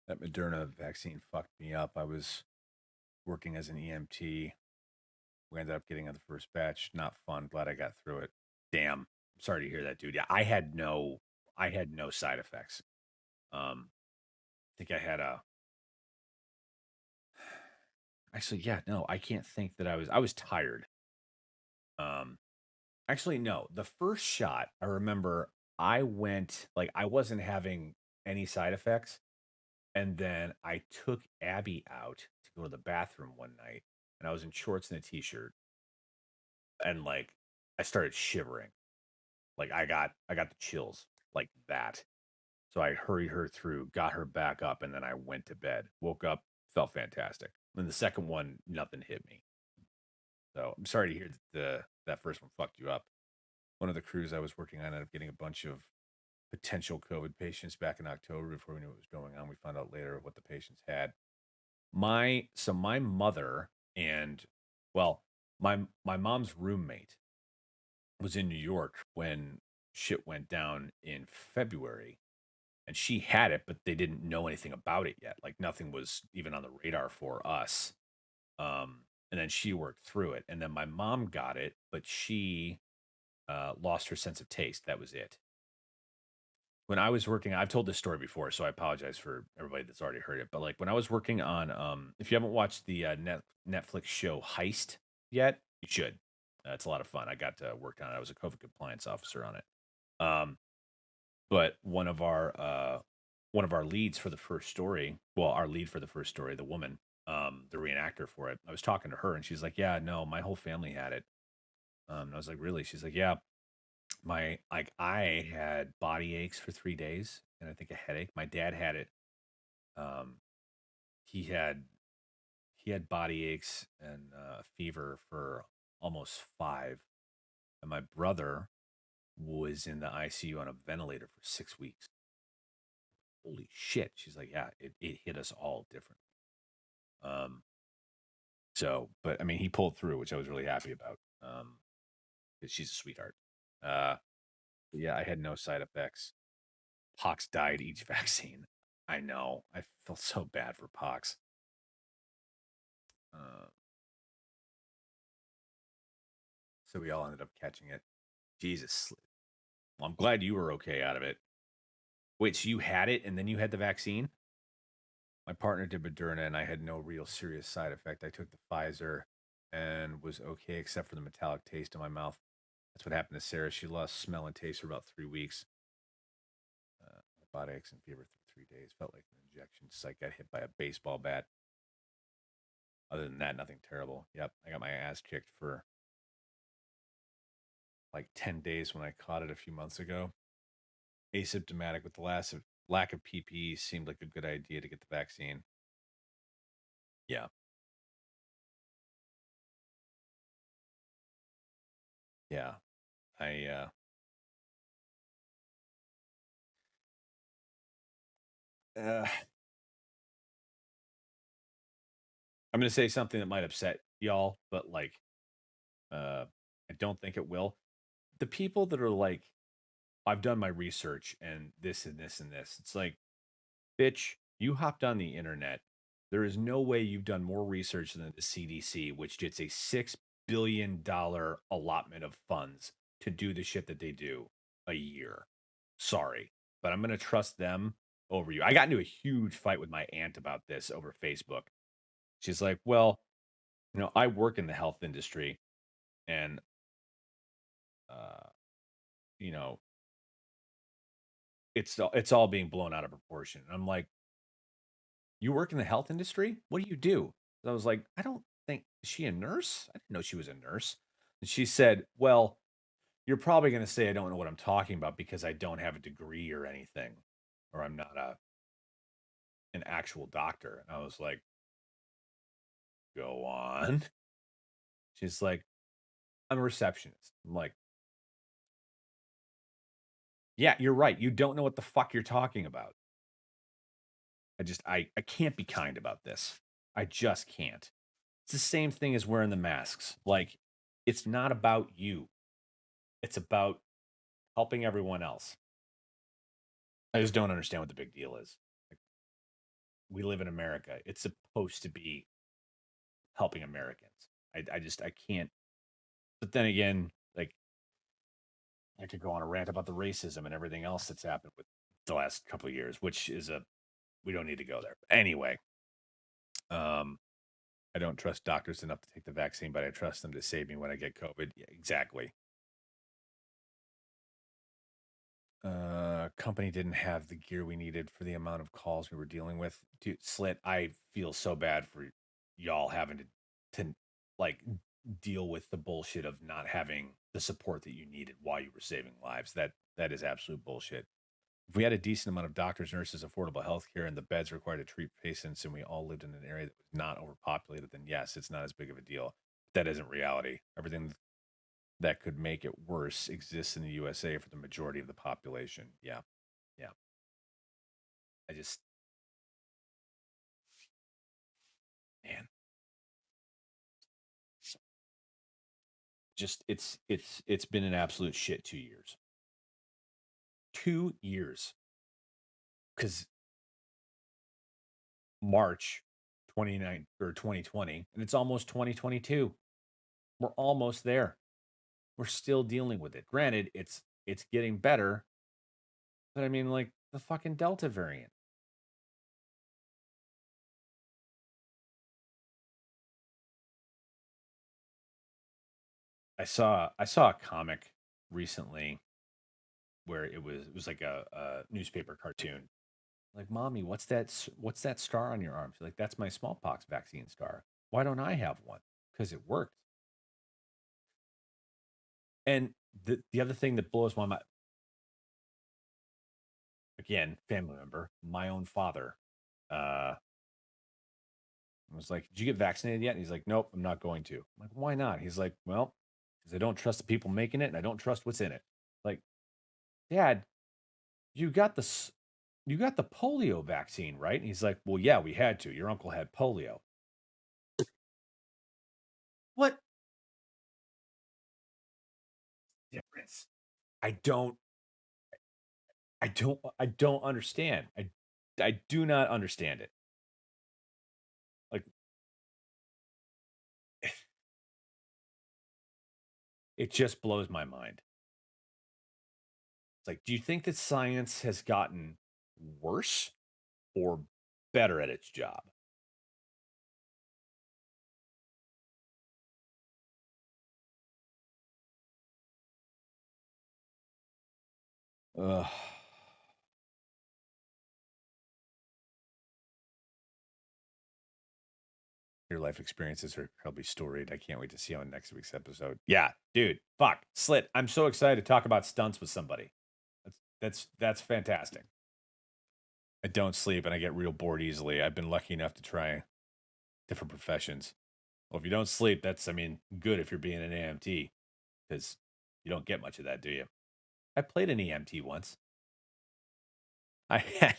That Moderna vaccine fucked me up. I was working as an EMT. We ended up getting on the first batch. Not fun. Glad I got through it. Damn. Sorry to hear that, dude. Yeah, I had no side effects. I think I had a actually, yeah, no, I can't think that I was tired. Um, Actually, no. The first shot, I remember I went like I wasn't having any side effects. And then I took Abby out to go to the bathroom one night, and I was in shorts and a t-shirt, and like I started shivering. Like I got the chills like that. So I hurried her through, got her back up, and then I went to bed. Woke up, felt fantastic. Then the second one, nothing hit me. So I'm sorry to hear that first one fucked you up. One of the crews I was working on ended up getting a bunch of potential COVID patients back in October before we knew what was going on. We found out later what the patients had. My mother and well, my mom's roommate was in New York when shit went down in February, and she had it, but they didn't know anything about it yet. Like nothing was even on the radar for us. And then she worked through it, and then my mom got it, but she lost her sense of taste. That was it. When I was working, I've told this story before, so I apologize for everybody that's already heard it. But like when I was working on, if you haven't watched the Netflix show Heist yet, you should. It's a lot of fun. I got worked on it. I was a COVID compliance officer on it. Um, but one of our leads for the first story, well, our lead for the first story, the woman, the reenactor for it, I was talking to her, and she's like, "Yeah, no, my whole family had it." And I was like, "Really?" She's like, "Yeah, I had body aches for 3 days and I think a headache. My dad had it. Um, he had body aches and a fever for almost 5, and my brother was in the ICU on a ventilator for 6 weeks. Holy shit! She's like, yeah, it hit us all different. Um, but I mean, he pulled through, which I was really happy about. 'Cause she's a sweetheart. Uh, yeah, I had no side effects. Pox died each vaccine. I know. I feel so bad for Pox. Uh, so we all ended up catching it. Jesus. Well, I'm glad you were okay out of it. Wait, so you had it and then you had the vaccine? My partner did Moderna and I had no real serious side effect. I took the Pfizer and was okay except for the metallic taste in my mouth. That's what happened to Sarah. She lost smell and taste for about 3 weeks. Body aches and fever for 3 days. Felt like an injection. Just like got hit by a baseball bat. Other than that, nothing terrible. Yep, I got my ass kicked for like 10 days when I caught it a few months ago. Asymptomatic with the lack of PPE seemed like a good idea to get the vaccine. Yeah. Yeah. I uh I'm gonna say something that might upset y'all, but like I don't think it will. The people that are like, I've done my research and this and this and this, it's like, bitch, you hopped on the internet. There is no way you've done more research than the CDC, which gets a $6 billion allotment of funds to do the shit that they do a year. Sorry, but I'm going to trust them over you. I got into a huge fight with my aunt about this over Facebook. She's like, well, I work in the health industry and, uh, you know, it's all being blown out of proportion. And I'm like, You work in the health industry? What do you do? I was like, I don't think, is she a nurse? I didn't know she was a nurse. And she said, well, you're probably going to say I don't know what I'm talking about because I don't have a degree or anything, or I'm not an actual doctor. And I was like, go on. She's like, I'm a receptionist. I'm like, yeah, you're right. You don't know what the fuck you're talking about. I can't be kind about this. I just can't. It's the same thing as wearing the masks. Like, it's not about you. It's about helping everyone else. I just don't understand what the big deal is. Like, we live in America. It's supposed to be helping Americans. I can't. But then again, like, I could go on a rant about the racism and everything else that's happened with the last couple of years, which is we don't need to go there. Anyway, um, I don't trust doctors enough to take the vaccine, but I trust them to save me when I get COVID. Yeah, exactly. Company didn't have the gear we needed for the amount of calls we were dealing with. Dude, Slit, I feel so bad for y'all having to like deal with the bullshit of not having the support that you needed while you were saving lives. That is absolute bullshit. If we had a decent amount of doctors, nurses, affordable health care, and the beds required to treat patients, and we all lived in an area that was not overpopulated, then yes, it's not as big of a deal. That isn't reality. Everything that could make it worse exists in the USA for the majority of the population. Yeah. Yeah. I just, man, just it's been an absolute shit 2 years. 2 years. Because March 29 or 2020, and it's almost 2022. We're almost there. We're still dealing with it. Granted, it's getting better, but I mean, like the fucking Delta variant. I saw a comic recently where it was like a newspaper cartoon. Like, mommy, what's that star on your arm? She's like, that's my smallpox vaccine star. Why don't I have one? Because it worked. And the other thing that blows my mind, again, family member, my own father, uh, was like, did you get vaccinated yet? And he's like, nope, I'm not going to. I'm like, why not? He's like, well, because I don't trust the people making it and I don't trust what's in it. Like, Dad, you got you got the polio vaccine, right? And he's like, well, yeah, we had to. Your uncle had polio. What difference? I don't I don't understand. I do not understand it. Like, it just blows my mind. It's like, do you think that science has gotten worse or better at its job? Ugh. Your life experiences are probably storied. I can't wait to see you on next week's episode. Yeah, dude. Fuck. Slit. I'm so excited to talk about stunts with somebody. That's fantastic. I don't sleep and I get real bored easily. I've been lucky enough to try different professions. Well, if you don't sleep, that's, I mean, good if you're being an AMT because you don't get much of that, do you? I played an EMT once. I had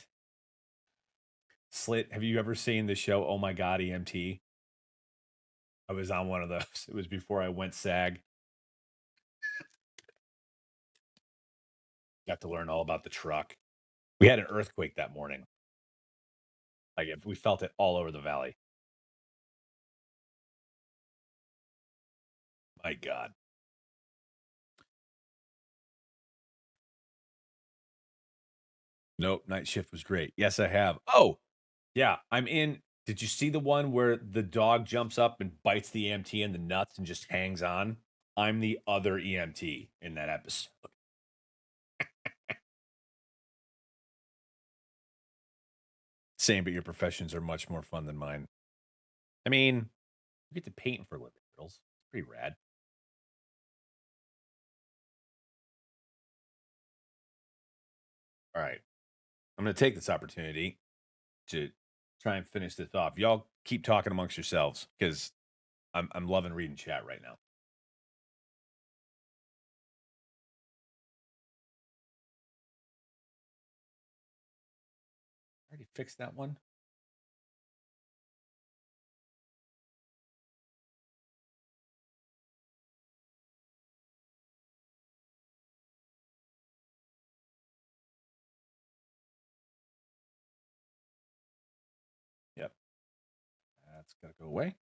Slit. Have you ever seen the show Oh My God EMT? I was on one of those. It was before I went SAG. Got to learn all about the truck. We had an earthquake that morning. Like, if we felt it all over the valley. My God. Nope. Night shift was great. Yes, I have. Oh, yeah. I'm in. Did you see the one where the dog jumps up and bites the EMT in the nuts and just hangs on? I'm the other EMT in that episode. Same, but your professions are much more fun than mine. I mean, you get to paint for a living, Riddles. It's pretty rad. All right. I'm going to take this opportunity to try and finish this off. Y'all keep talking amongst yourselves because I'm loving reading chat right now. I already fixed that one. Yep. That's got to go away.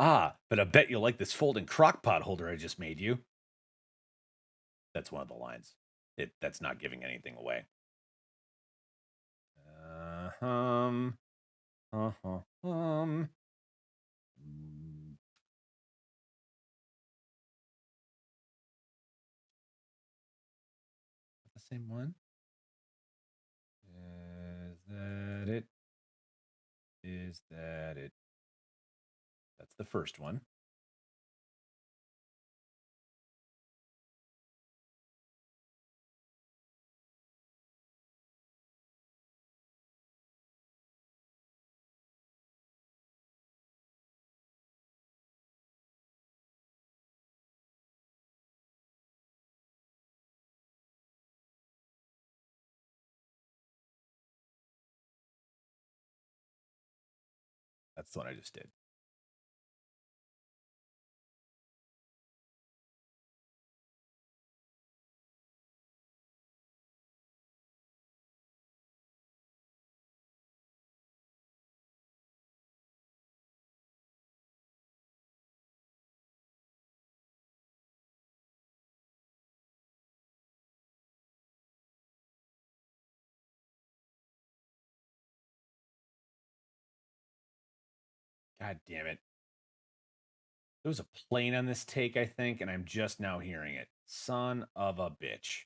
Ah, but I bet you'll like this folding crock pot holder I just made you. That's one of the lines. That's not giving anything away. Uh, um, uh, uh, um. Mm, the same one. Is that it? Is that it? That's the first one. That's the one I just did. God damn it. There was a plane on this take, I think, and I'm just now hearing it. Son of a bitch.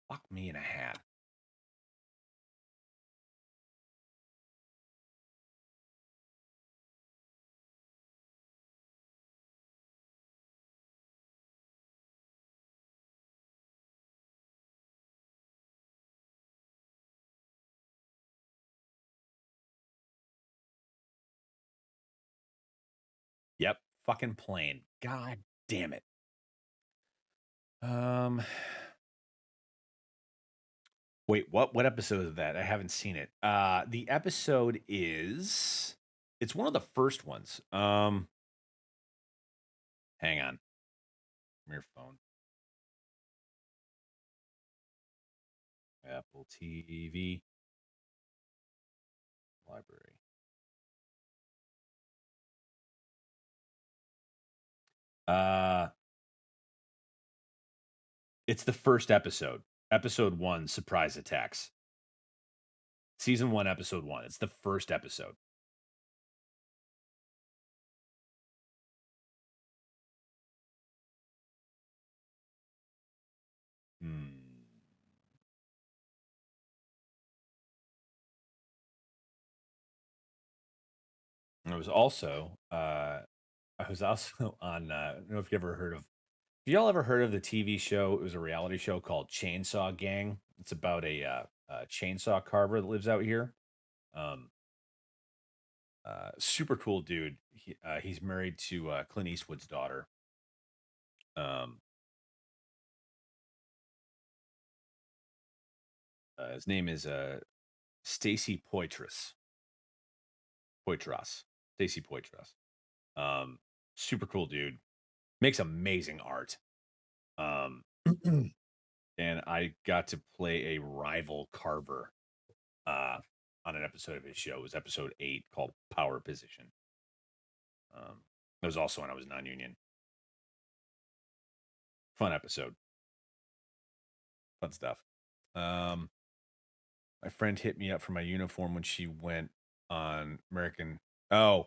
Fuck me in a hat. Yep, fucking plane. God damn it. Um, wait, what episode is that? I haven't seen it. The episode is it's one of the first ones. Hang on. Your phone. Apple TV library. Uh it's the first episode. Episode 1, Surprise Attacks. Season 1, episode 1. It's the first episode. Hmm. I was also I was also on I don't know if you ever heard of have y'all ever heard of the TV show? It was a reality show called Chainsaw Gang. It's about a chainsaw carver that lives out here. Um, super cool dude. He's married to Clint Eastwood's daughter. Um, his name is Stacy Poitras. Stacy Poitras. Um, Super cool dude. Makes amazing art. Um, and I got to play a rival carver uh, on an episode of his show. It was episode 8 called Power Position. It was also when I was non-union. Fun episode. Fun stuff. My friend hit me up for my uniform when she went on American. Oh,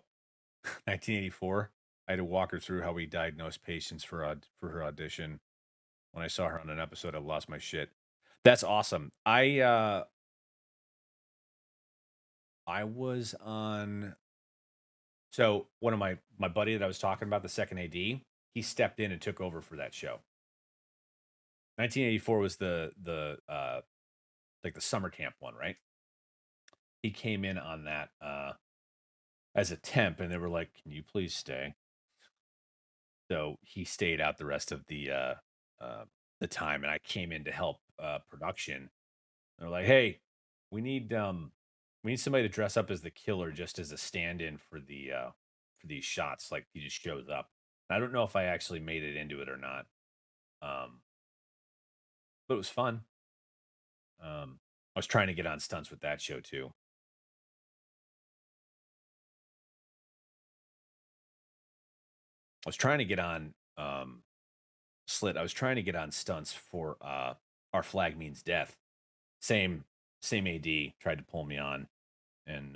1984. I had to walk her through how we diagnosed patients for her audition. When I saw her on an episode, I lost my shit. That's awesome. I was on. So one of my buddy that I was talking about, the second AD, he stepped in and took over for that show. 1984 was the like the summer camp one, right? He came in on that as a temp, and they were like, "Can you please stay?" So he stayed out the rest of uh, the time, and I came in to help production. They're like, "Hey, we need um we need somebody to dress up as the killer just as a stand-in for these shots." Like he just shows up. I don't know if I actually made it into it or not. Um, but it was fun. I was trying to get on stunts with that show too. I was trying to get on Slit. I was trying to get on stunts for Our Flag Means Death. Same same AD tried to pull me on, and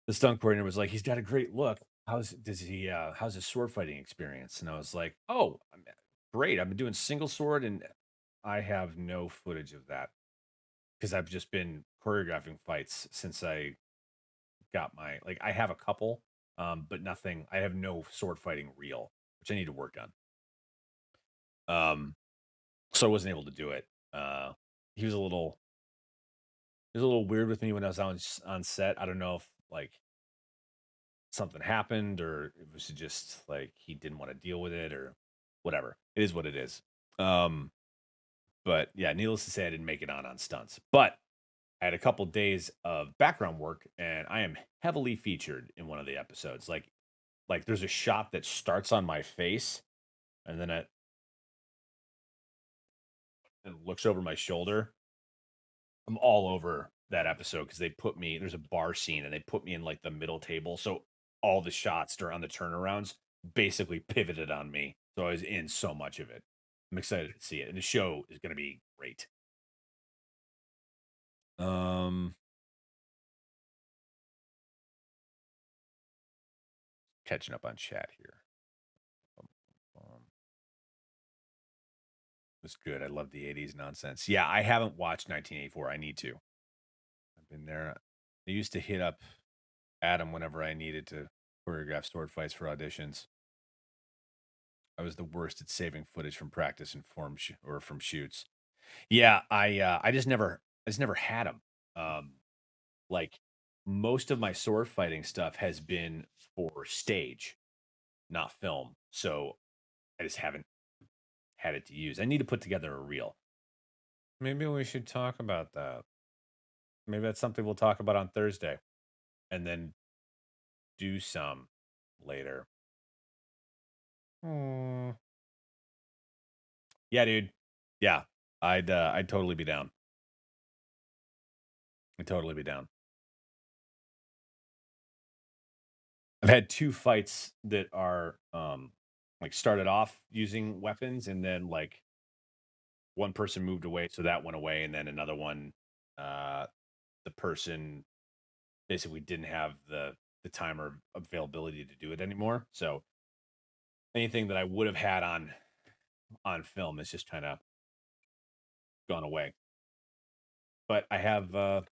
the stunt coordinator was like, "He's got a great look. How's his sword fighting experience?" And I was like, "Oh, great. I've been doing single sword, and I have no footage of that because I've just been choreographing fights since I got my like. I have a couple, but nothing. I have no sword fighting reel, which I need to work on. So I wasn't able to do it. Uh, he was a little he was a little weird with me when I was on set. I don't know if like something happened or it was just like he didn't want to deal with it or whatever. It is what it is. Um, but yeah, needless to say, I didn't make it on stunts, but I had a couple days of background work, and I am heavily featured in one of the episodes. Like there's a shot that starts on my face, and then it and looks over my shoulder. I'm all over that episode because they put me. There's a bar scene, and they put me in like the middle table, so all the shots during the turnarounds basically pivoted on me. So I was in so much of it. I'm excited to see it, and the show is going to be great. Um, Catching up on chat here. It was good. I love the '80s nonsense. Yeah, I haven't watched 1984. I need to. I've been there. I used to hit up Adam whenever I needed to choreograph sword fights for auditions. I was the worst at saving footage from practice and or from shoots. Yeah, I just never had them. Like most of my sword fighting stuff has been for stage, not film. So I just haven't had it to use. I need to put together a reel. Maybe we should talk about that. Maybe that's something we'll talk about on Thursday and then do some later. Hmm. Yeah, dude. Yeah. I'd totally be down. I'd totally be down. I've had 2 fights that are like started off using weapons and then like one person moved away, so that went away, and then another one, uh the person basically didn't have the time or availability to do it anymore. So anything that I would have had on film is just kind of gone away. But I have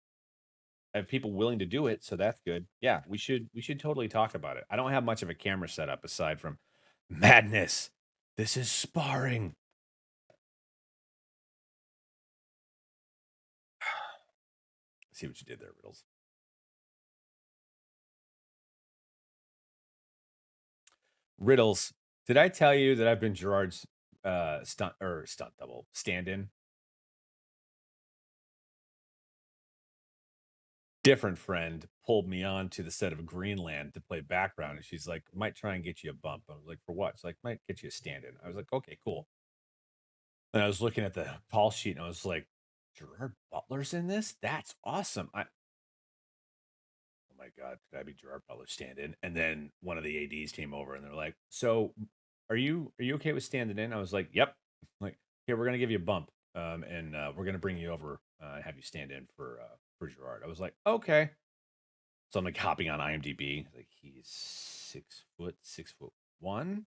people willing to do it, so that's good. Yeah, we should totally talk about it. I don't have much of a camera setup aside from madness. This is sparring. See what you did there, Riddles. Riddles. Did I tell you that I've been Gerard's stunt double stand-in? Different friend pulled me on to the set of Greenland to play background, and she's like, "Might try and get you a bump." I was like, "For what?" She's like, "Might get you a stand-in." I was like, "Okay, cool." And I was looking at the call sheet, and I was like, "Gerard Butler's in this? That's awesome!" Oh my god, could I be Gerard Butler stand-in? And then one of the ADs came over, and they're like, "So, are you okay with standing in?" I was like, "Yep." Like, "Here, we're gonna give you a bump, and we're gonna bring you over, have you stand in for Gerard." I was like, "Okay." So I'm like hopping on IMDb. Like he's 6 foot, 6'1".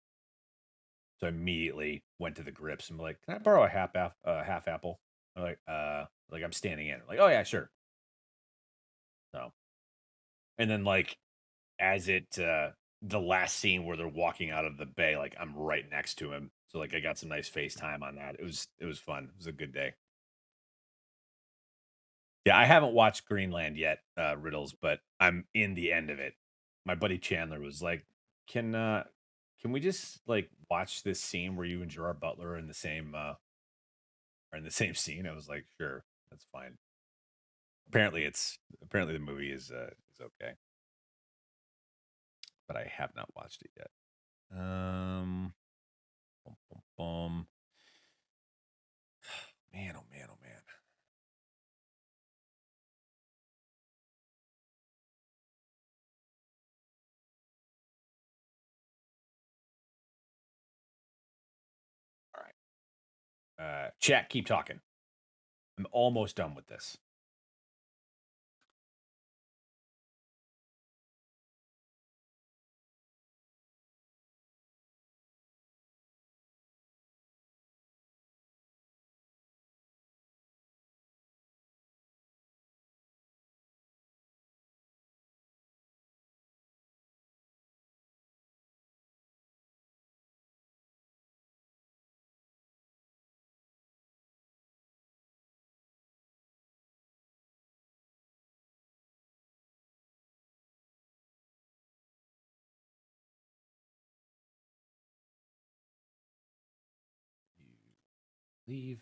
So I immediately went to the grips and be like, "Can I borrow a half apple?" I'm like I'm standing in. Like, "Oh yeah, sure." So and then like as it the last scene where they're walking out of the bay, like I'm right next to him. So like I got some nice FaceTime on that. It was fun. It was a good day. Yeah, I haven't watched Greenland yet, Riddles, but I'm in the end of it. My buddy Chandler was like, can we just like watch this scene where you and Gerard Butler are in the same scene?" I was like, "Sure, that's fine." Apparently the movie is okay, but I have not watched it yet. Bum, bum, bum. Man, oh man, oh man. All right. Chat, keep talking. I'm almost done with this. You leave.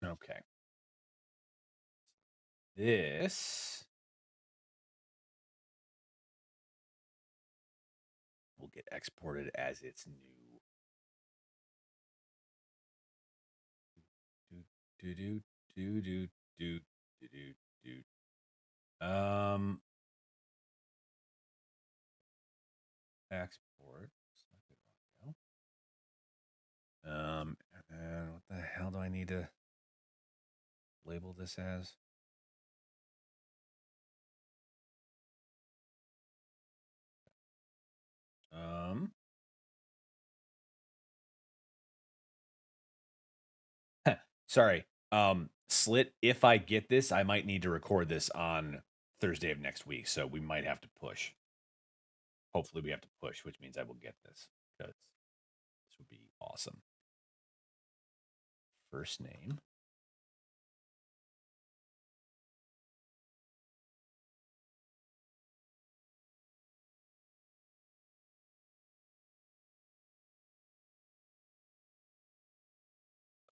Okay. This will get exported as its new. Do do do do do do do do do. Export. And then what the hell do I need to label this as? Um, sorry. Slit. If I get this, I might need to record this on Thursday of next week, so we might have to push. Hopefully, we have to push, which means I will get this because this would be awesome. First name.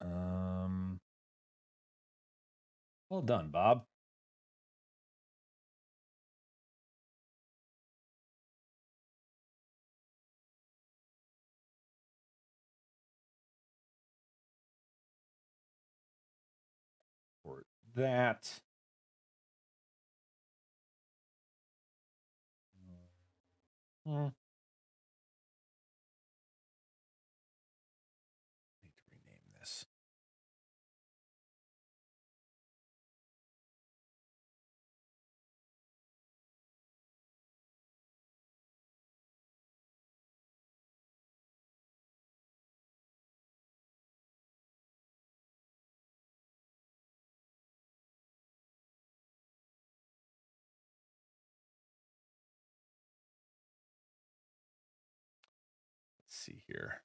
Um, well done, Bob. For that. Hmm. Need to rename this. see here.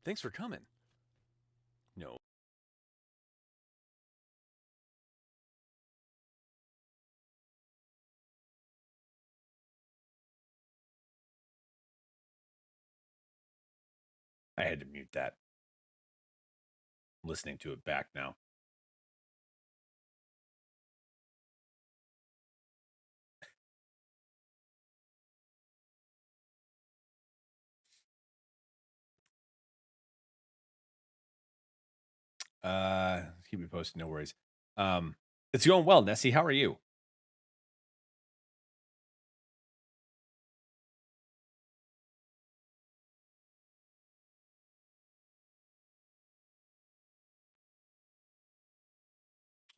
Thanks for coming. No. I had to mute that. I'm listening to it back now. Keep me posted. No worries. It's going well, Nessie. How are you?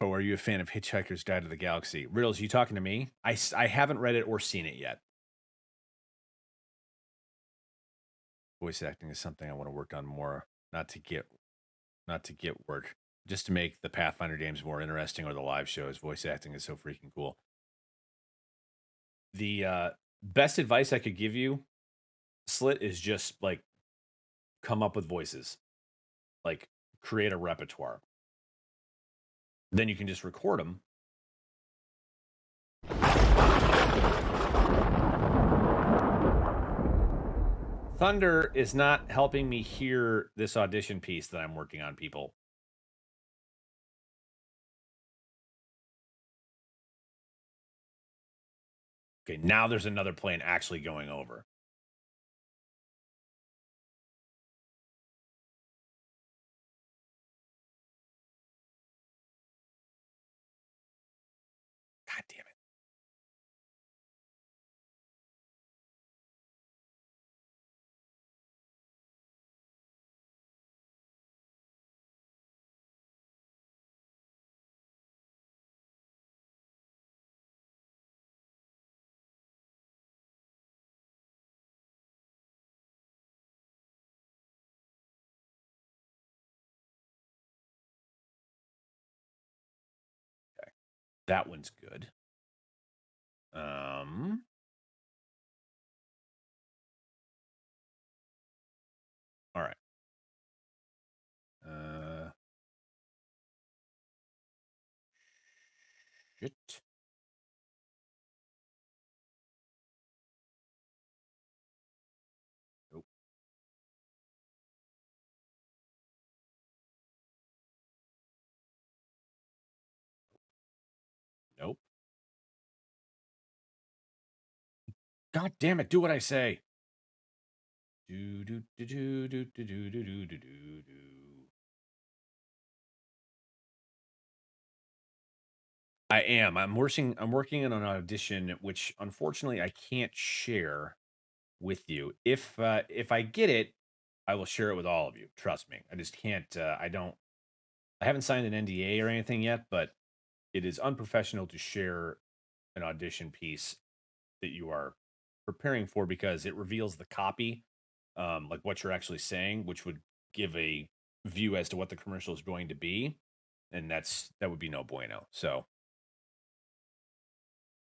Oh, are you a fan of Hitchhiker's Guide to the Galaxy? Riddles, you talking to me? I haven't read it or seen it yet. Voice acting is something I want to work on more, not to get work, just to make the Pathfinder games more interesting or the live shows. Voice acting is so freaking cool. The best advice I could give you, Slit, is just like come up with voices, like create a repertoire. Then you can just record them. Thunder is not helping me hear this audition piece that I'm working on, people. Okay, now there's another plane actually going over. God damn it. Okay. That one's good. All right. Shit. Nope. Nope. God damn it, do what I say. Do do do do do do do do do do do. I am. I'm working in an audition which unfortunately I can't share with you. If I get it, I will share it with all of you. Trust me. I just can't I haven't signed an NDA or anything yet, but it is unprofessional to share an audition piece that you are preparing for because it reveals the copy, like what you're actually saying, which would give a view as to what the commercial is going to be, and that would be no bueno. So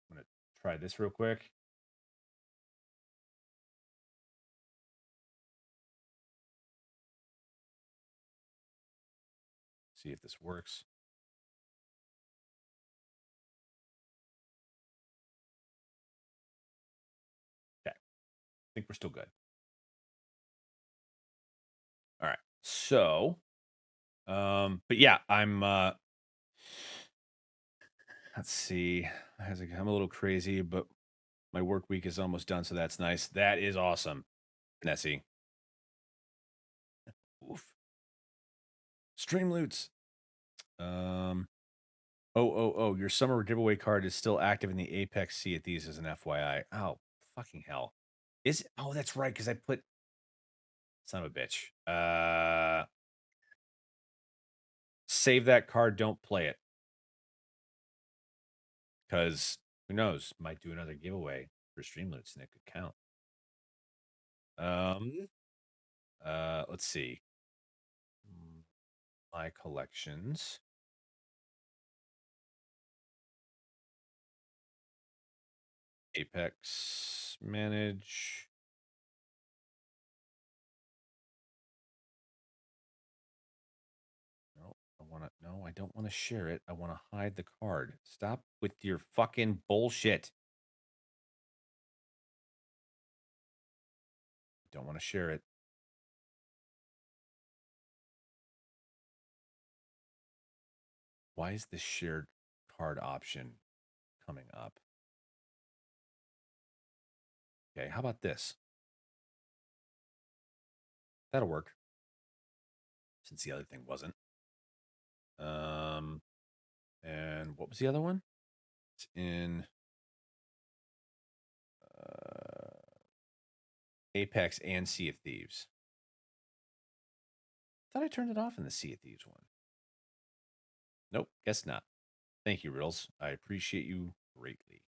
I'm gonna try this real quick. See if this works. Okay, I think we're still good. All right, so, but yeah, let's see. I'm a little crazy, but my work week is almost done, so that's nice. That is awesome, Nessie. Oof. Stream loots. Oh, your summer giveaway card is still active in the Apex. See at these as an FYI. Oh, fucking hell. Is it? Oh, that's right, because I put son of a bitch. Save that card, don't play it. Because who knows? Might do another giveaway for Streamloots and it could count. Let's see. My collections. Apex manage. No, I don't want to share it. I want to hide the card. Stop with your fucking bullshit. Don't want to share it. Why is this shared card option coming up? Okay, how about this? That'll work. Since the other thing wasn't. And what was the other one? It's in Apex and Sea of Thieves. Thought I turned it off in the Sea of Thieves one. Nope, guess not. Thank you, Riddles. I appreciate you greatly.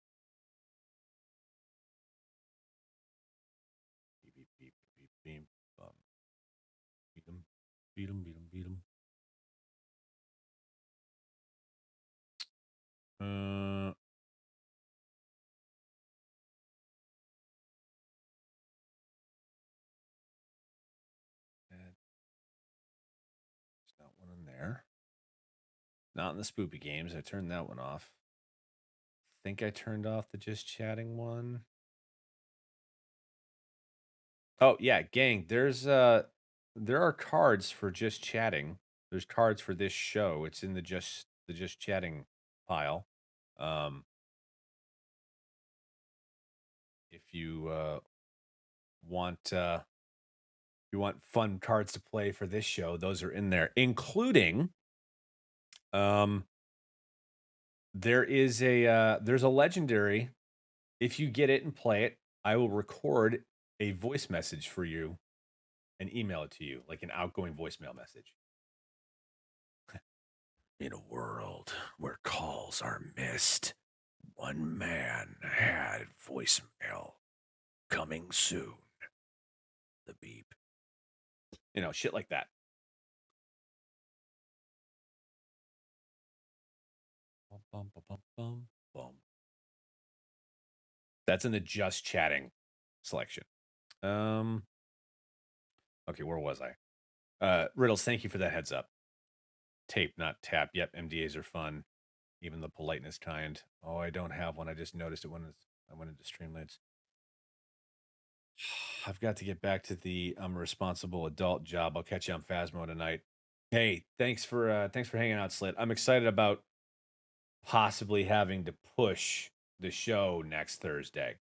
Beep, beep, beep, beep, beep, bum. Beat 'em, beat 'em, beat 'em, beat 'em. There's not one in there. Not in the spoopy games. I turned that one off. Think I turned off the just chatting one. Oh yeah, gang. There are cards for just chatting. There's cards for this show. It's in the just chatting pile. If you want fun cards to play for this show, those are in there, including there's a legendary. If you get it and play it, I will record a voice message for you and email it to you, like an outgoing voicemail message. In a world where calls are missed, one man had voicemail coming soon. The beep. Shit like that. Bum, bum, bum, bum, bum, bum. That's in the just chatting selection. Okay, where was I? Riddles, thank you for that heads up. Tape, not tap. Yep, MDAs are fun. Even the politeness kind. Oh, I don't have one. I just noticed it when I went into Streamlabs. I've got to get back to the I'm a responsible adult job. I'll catch you on Phasmo tonight. Hey, thanks for hanging out, Slit. I'm excited about possibly having to push the show next Thursday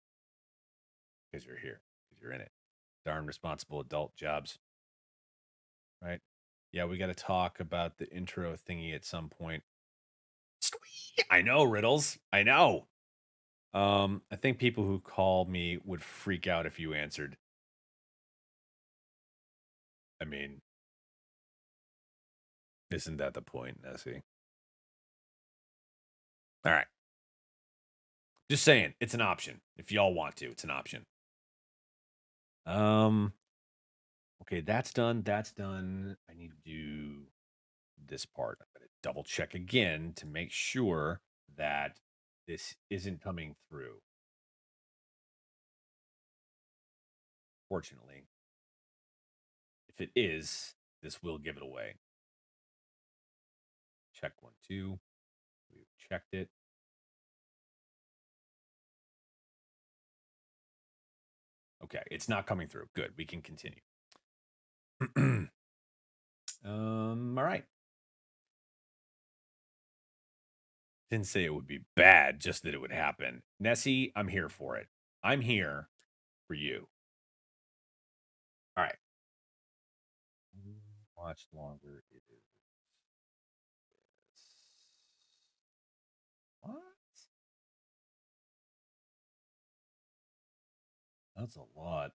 because you're here, because you're in it. Darn responsible adult jobs, right? Yeah, we got to talk about the intro thingy at some point. I know, Riddles. I know. I think people who call me would freak out if you answered. I mean, isn't that the point, Nessie? All right. Just saying, it's an option. If y'all want to, it's an option. Okay, that's done. That's done. I need to do this part. I'm going to double check again to make sure that this isn't coming through. Fortunately, if it is, this will give it away. Check 1, 2. We've checked it. Okay, it's not coming through. Good. We can continue. All right. Didn't say it would be bad, just that it would happen. Nessie, I'm here for it. I'm here for you. All right. Watch longer. It is. What? That's a lot.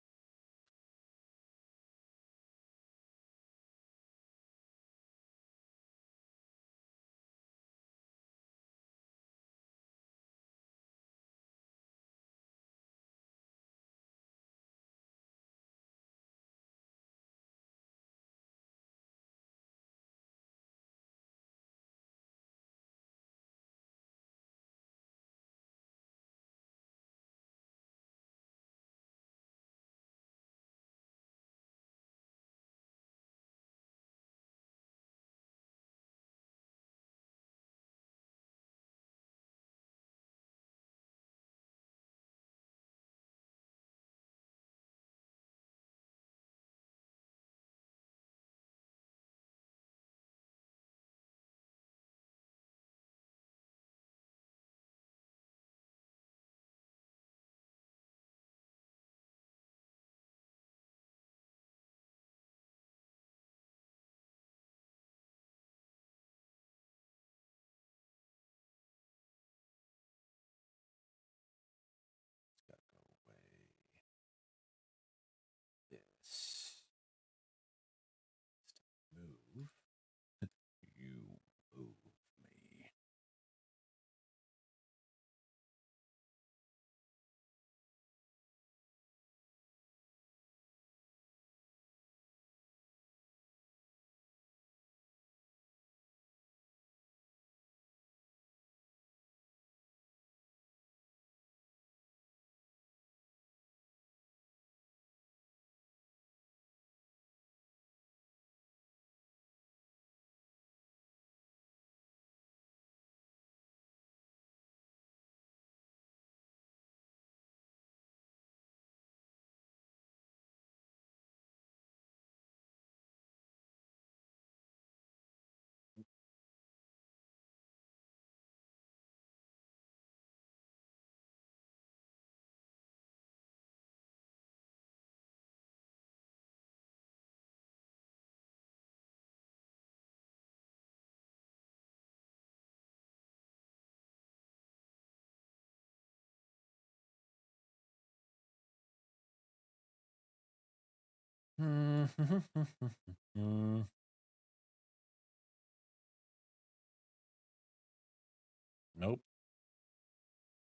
Nope.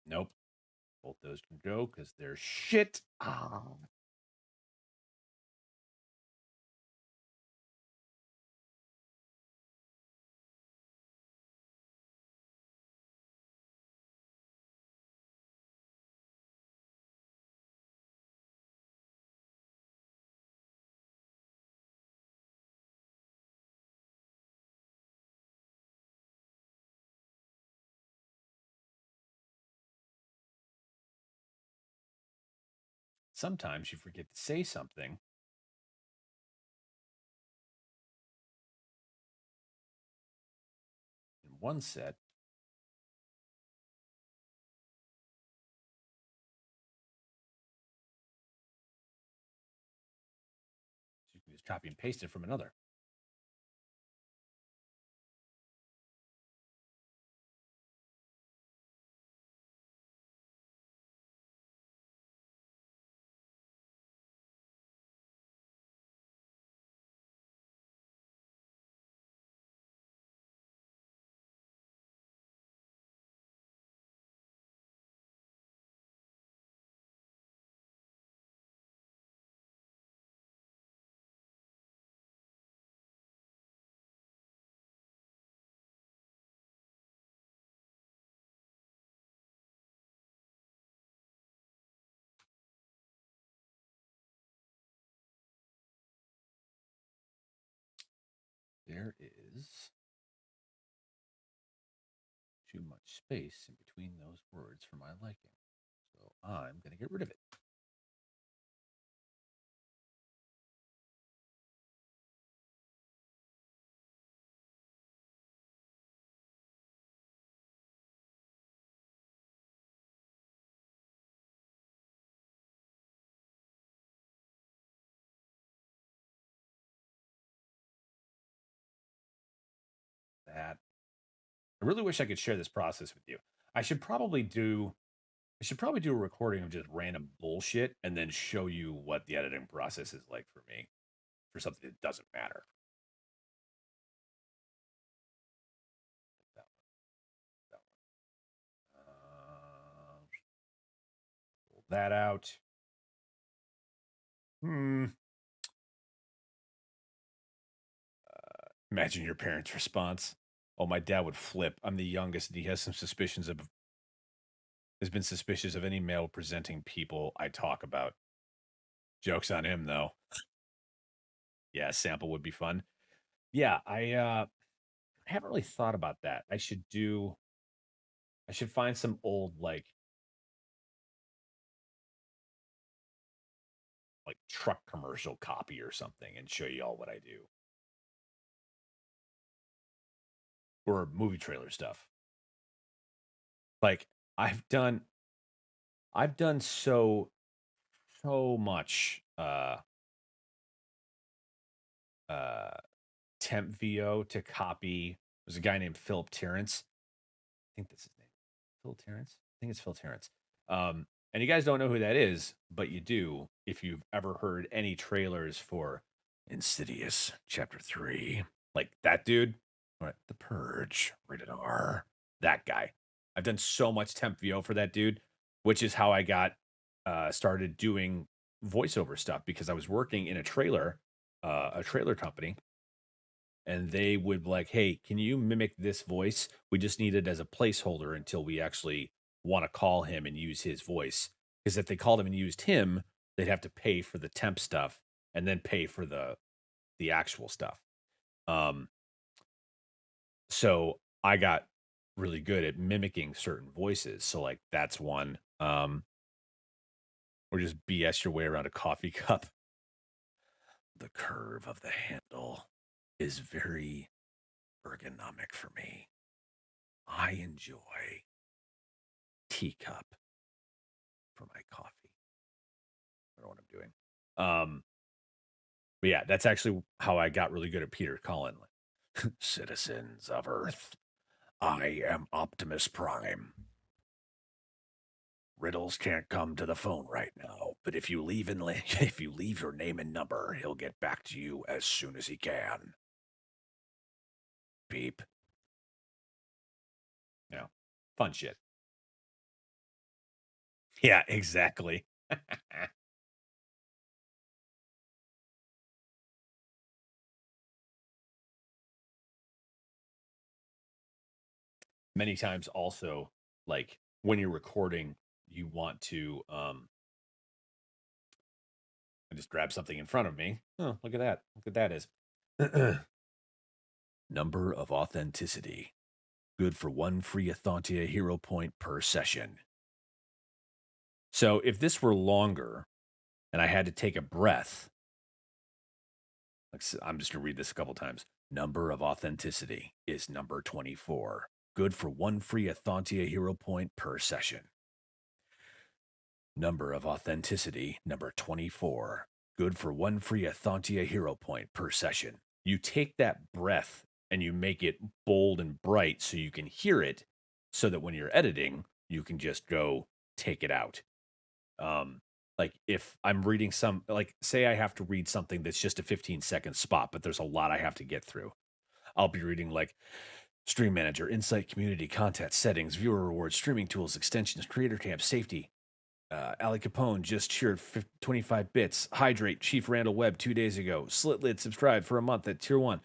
Nope. Both those can go because they're shit. Ah. Sometimes you forget to say something. In one set, so you can just copy and paste it from another. There is too much space in between those words for my liking. So I'm going to get rid of it. That I really wish I could share this process with you. I should probably do I should probably do a recording of just random bullshit and then show you what the editing process is like for me for something that doesn't matter. That one, that one. Pull that out. Imagine your parents' response. Oh, my dad would flip. I'm the youngest, and he has been suspicious of any male presenting people I talk about. Joke's on him, though. Yeah, sample would be fun. Yeah, I haven't really thought about that. I should find some old like truck commercial copy or something and show you all what I do. Or movie trailer stuff. Like I've done I've done so much uh temp VO to copy. There's a guy named Philip Terrence. I think that's his name. Phil Terrence? I think it's Phil Terrence. And you guys don't know who that is, but you do if you've ever heard any trailers for Insidious Chapter 3. Like that dude. All right, The Purge, rated R. That guy. I've done so much temp VO for that dude, which is how I got started doing voiceover stuff because I was working in a trailer company, and they would like, hey, can you mimic this voice? We just need it as a placeholder until we actually want to call him and use his voice. Because if they called him and used him, they'd have to pay for the temp stuff and then pay for the actual stuff. Um, so I got really good at mimicking certain voices. So like that's one. Or just BS your way around a coffee cup. The curve of the handle is very ergonomic for me. I enjoy teacup for my coffee. I don't know what I'm doing. But yeah, that's actually how I got really good at Peter Cullen. Citizens of Earth, I am Optimus Prime. Riddles can't come to the phone right now, but if you leave if you leave your name and number, he'll get back to you as soon as he can. Beep. You know, fun shit. Yeah, exactly. Many times also, like when you're recording, you want to I just grab something in front of me. Oh, look at that. Look at that is. Number of authenticity. Good for one free Athantia hero point per session. So if this were longer and I had to take a breath, I'm just going to read this a couple times. Number of authenticity is number 24. Good for one free Athantia hero point per session. Number of authenticity, number 24. Good for one free Athantia hero point per session. You take that breath and you make it bold and bright so you can hear it, so that when you're editing, you can just go take it out. Like if I'm reading like say I have to read something that's just a 15-second spot, but there's a lot I have to get through. I'll be reading like Stream Manager, Insight, Community, Content, Settings, Viewer Rewards, Streaming Tools, Extensions, Creator Tab, Safety. Ali Capone just cheered 25 bits. Hydrate, Chief Randall Webb 2 days ago. Slit Lid subscribed for a month at tier 1.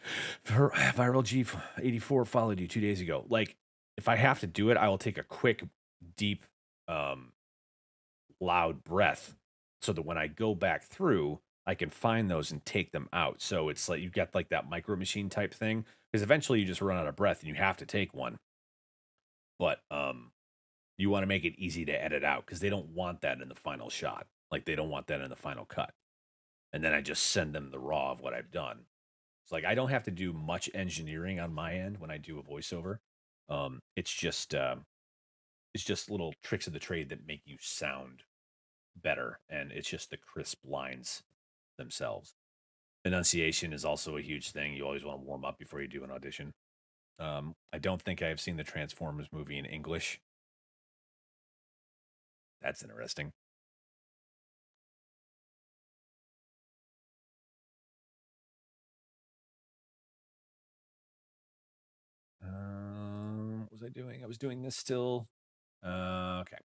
Viral G84 followed you 2 days ago. Like, if I have to do it, I will take a quick, deep, loud breath so that when I go back through, I can find those and take them out. So it's like you get like that micro machine type thing, because eventually you just run out of breath and you have to take one. But you want to make it easy to edit out because they don't want that in the final shot. Like they don't want that in the final cut. And then I just send them the raw of what I've done. It's like I don't have to do much engineering on my end when I do a voiceover. It's just little tricks of the trade that make you sound better, and it's just the crisp lines themselves. Enunciation is also a huge thing. You always want to warm up before you do an audition. I don't think I have seen the Transformers movie in English. That's interesting. What was I doing? I was doing this still. Okay.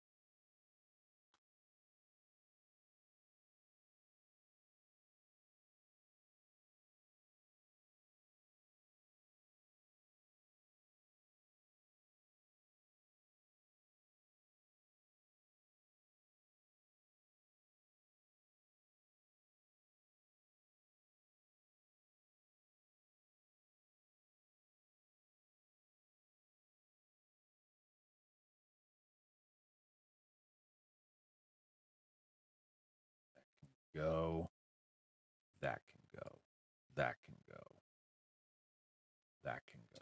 Go. That can go. That can go. That can go.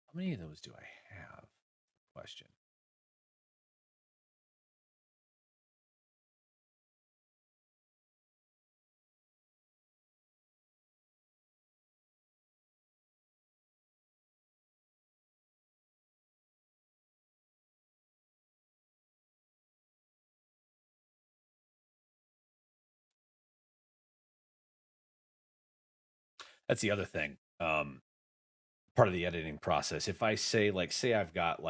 How many of those do I have? Question. That's the other thing. Part of the editing process. If I say say I've got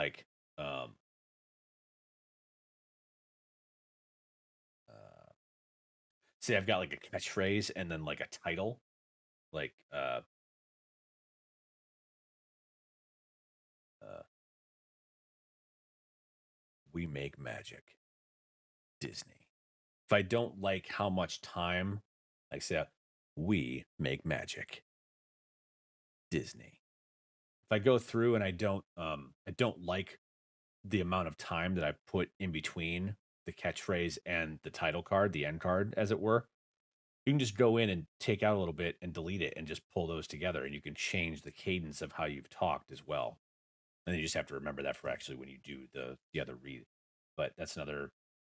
say I've got like a catchphrase and then like a title, like we make magic, Disney. If I don't like how much time, like say we make magic, Disney. If I go through and I don't like the amount of time that I put in between the catchphrase and the title card, the end card, as it were, you can just go in and take out a little bit and delete it and just pull those together. And you can change the cadence of how you've talked as well. And then you just have to remember that for actually when you do the other read. But that's another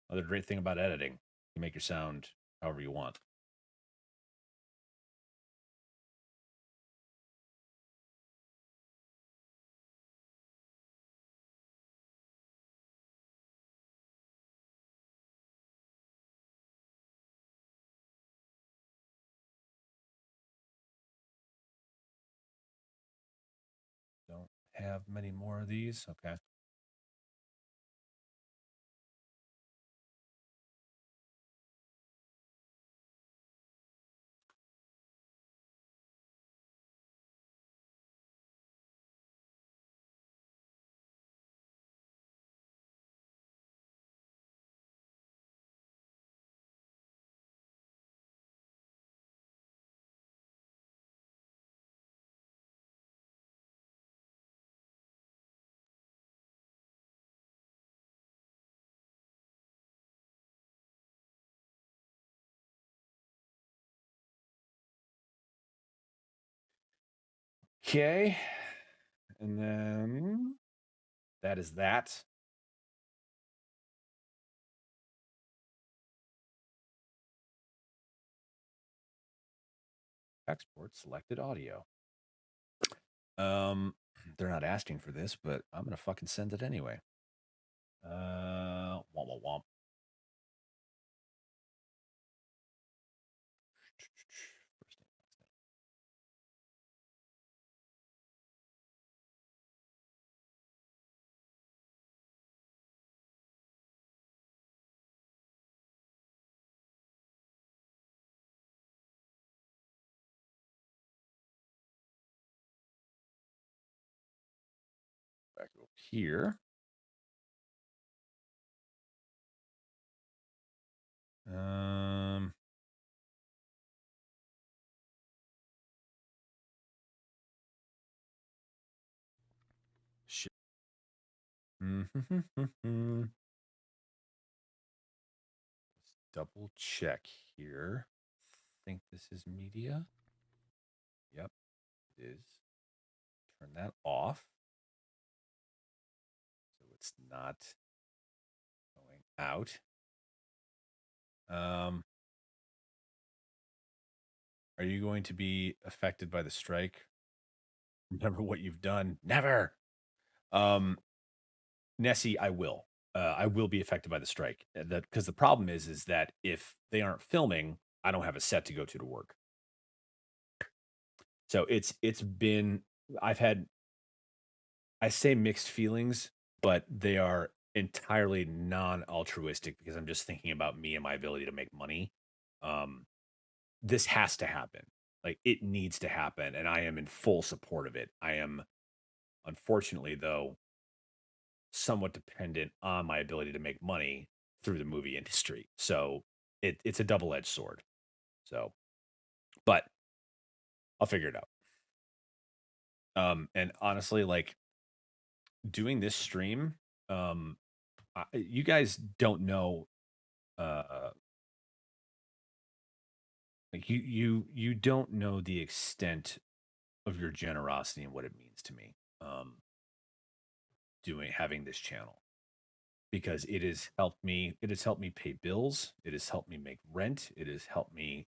Another great thing about editing, you make your sound however you want. Don't have many more of these. Okay. Okay. And then that is that. Export selected audio. They're not asking for this, but I'm gonna fucking send it anyway. Womp womp womp. First name, last name. Back over here. Um, shit. Let's double check here. Think this is media. Yep, it is. Turn that off. So it's not going out. Are you going to be affected by the strike? Remember what you've done? Never. Nessie, I will. I will be affected by the strike. That because the problem is that if they aren't filming, I don't have a set to go to work. So it's been I've had I say mixed feelings, but they are entirely non-altruistic because I'm just thinking about me and my ability to make money. Um, this has to happen. Like it needs to happen, and I am in full support of it. I am, unfortunately, though, somewhat dependent on my ability to make money through the movie industry. So it's a double-edged sword. So, but I'll figure it out. And honestly, like doing this stream, you guys don't know, uh, like you don't know the extent of your generosity and what it means to me. Doing having this channel because it has helped me pay bills, it has helped me make rent, it has helped me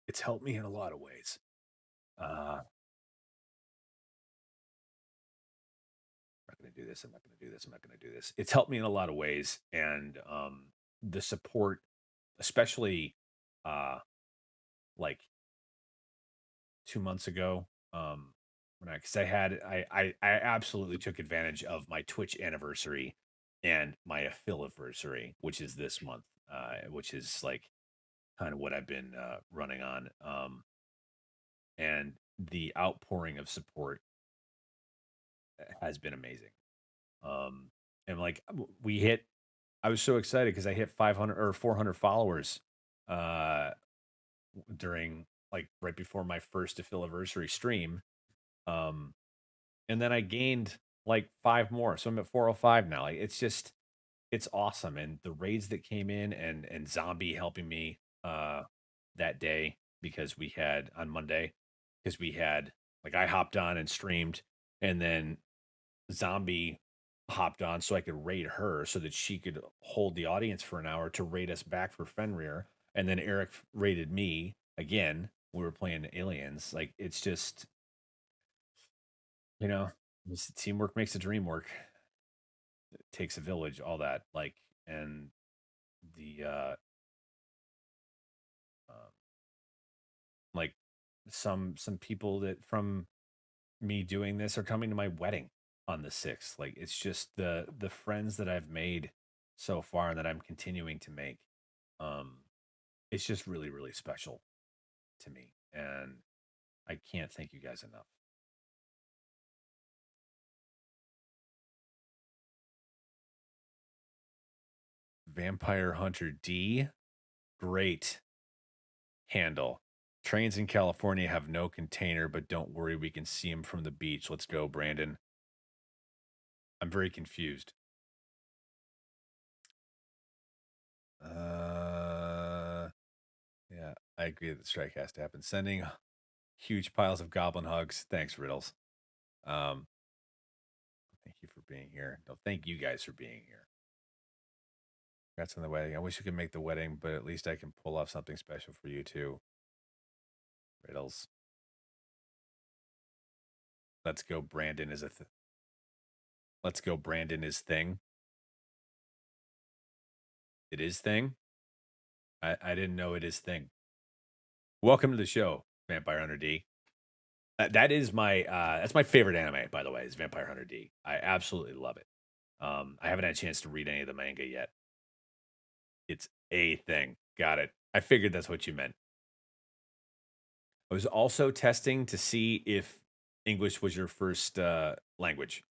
it's helped me in a lot of ways. I'm not going to do this. I'm not going to do this. I'm not going to do this. It's helped me in a lot of ways, and the support, especially uh, like 2 months ago, when because I absolutely took advantage of my Twitch anniversary and my affiliversary, which is this month, which is like kind of what I've been running on, and the outpouring of support has been amazing. And like we hit, I was so excited because I hit 500 or 400 followers uh, during like right before my first affiliversary stream. Um, and then I gained like five more. So I'm at 405 now. Like it's just, it's awesome. And the raids that came in and Zombie helping me that day because we had on Monday, because we had like I hopped on and streamed and then Zombie hopped on so I could raid her so that she could hold the audience for an hour to raid us back for Fenrir. And then Eric raided me again. We were playing aliens. Like, it's just, you know, teamwork makes the dream work. It takes a village, all that. Like, and the, um, like some people that from me doing this are coming to my wedding on the 6th. Like, it's just the friends that I've made so far and that I'm continuing to make. Um it's just really, really special to me. And I can't thank you guys enough. Vampire Hunter D, great handle. Trains in California have no container, but don't worry, we can see them from the beach. Let's go, Brandon. I'm very confused. Yeah, I agree that the strike has to happen. Sending huge piles of goblin hugs. Thanks, Riddles. Um, thank you for being here. No, thank you guys for being here. Congrats on the wedding. I wish you could make the wedding, but at least I can pull off something special for you too. Riddles. Let's go. Brandon is Let's go. Brandon is thing. It is thing. I didn't know it is thing. Welcome to the show, Vampire Hunter D. That is my that's my favorite anime, by the way, is Vampire Hunter D. I absolutely love it. I haven't had a chance to read any of the manga yet. It's a thing. Got it. I figured that's what you meant. I was also testing to see if English was your first language,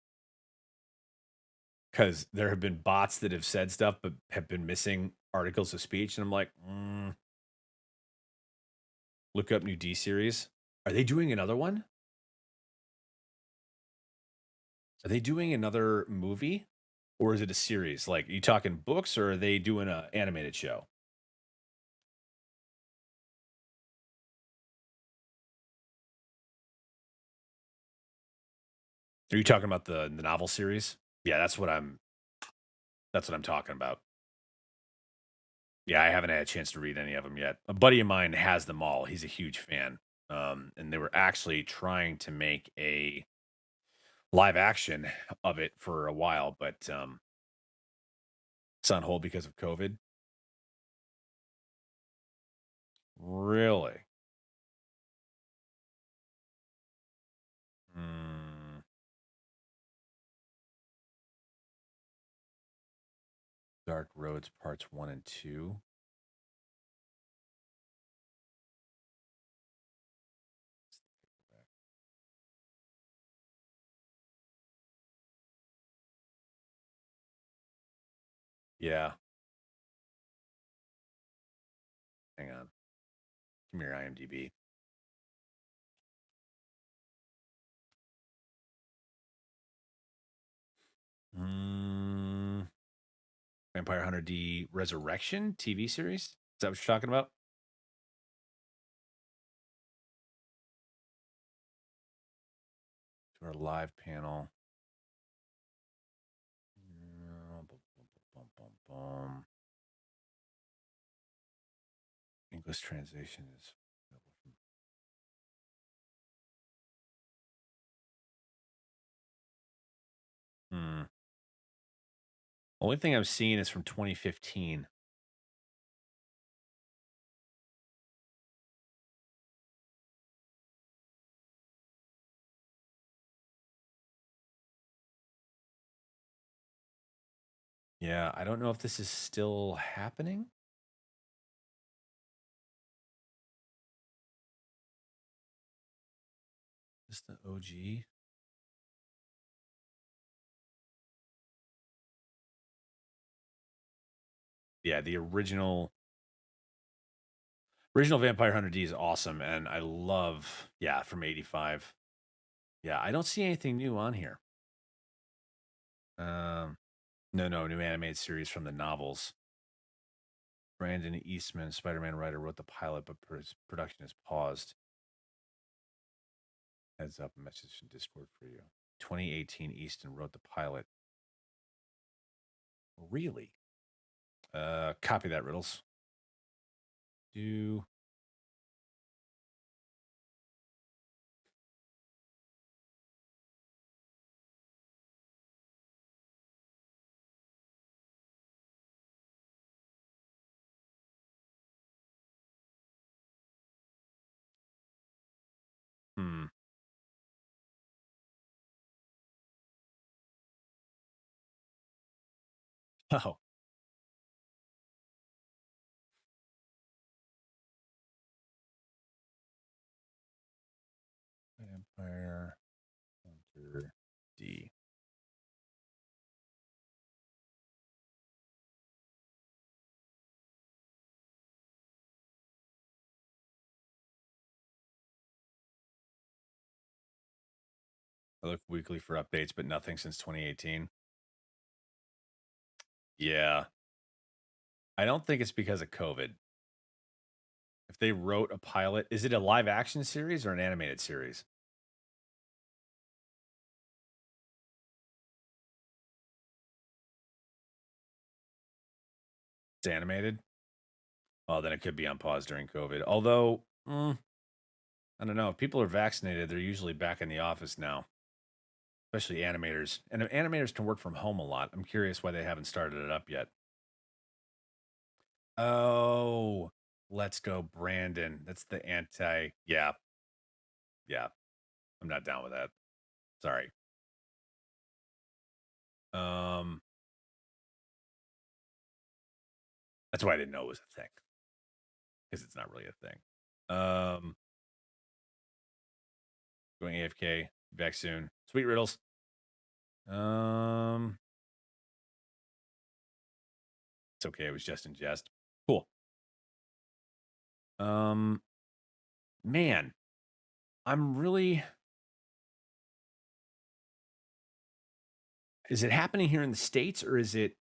because there have been bots that have said stuff but have been missing articles of speech, and I'm like, look up new D series. Are they doing another one? Are they doing another movie, or is it a series? Like, you talking books, or are they doing an animated show? Are you talking about the novel series? Yeah, that's what I'm talking about. Yeah, I haven't had a chance to read any of them yet. A buddy of mine has them all. He's a huge fan. And they were actually trying to make a live action of it for a while, but it's on hold because of COVID. Really? Mm, Dark Roads Parts 1 and 2. Yeah. Hang on. Give me your IMDb. Mm, Vampire Hunter D Resurrection TV series? Is that what you're talking about? To our live panel. English translation is. Hmm. Only thing I've seen is from 2015. Yeah, I don't know if this is still happening. Is this the OG? Yeah, the original Vampire Hunter D is awesome, and I love, yeah, from 85. Yeah, I don't see anything new on here. No, new animated series from the novels. Brandon Eastman, Spider-Man writer, wrote the pilot, but production is paused. Heads up, a message in Discord for you. 2018, Easton wrote the pilot. Really? Copy that, Riddles. Do hmm. Oh, Vampire Hunter D. I look weekly for updates, but nothing since 2018. Yeah. I don't think it's because of COVID. If they wrote a pilot, is it a live action series or an animated series? It's animated. Oh, then it could be on pause during COVID. Although, I don't know. If people are vaccinated, they're usually back in the office now, especially animators. And animators can work from home a lot. I'm curious why they haven't started it up yet. Oh, let's go, Brandon. That's the anti. Yeah, yeah. I'm not down with that. Sorry. Um, that's why I didn't know it was a thing because it's not really a thing. Going AFK. Back soon. Sweet riddles. It's okay. It was just in jest. Cool. Man, I'm really. Is it happening here in the States or is it?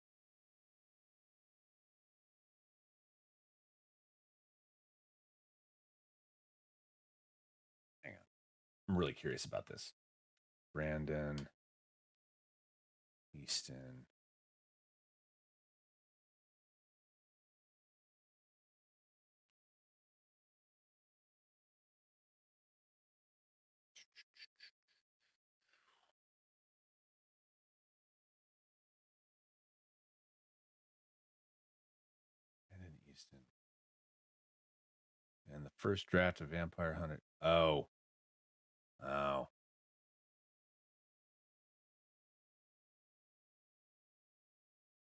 Hang on. I'm really curious about this. Brandon Easton. Brandon Easton. And the first draft of Vampire Hunter. Oh. Oh.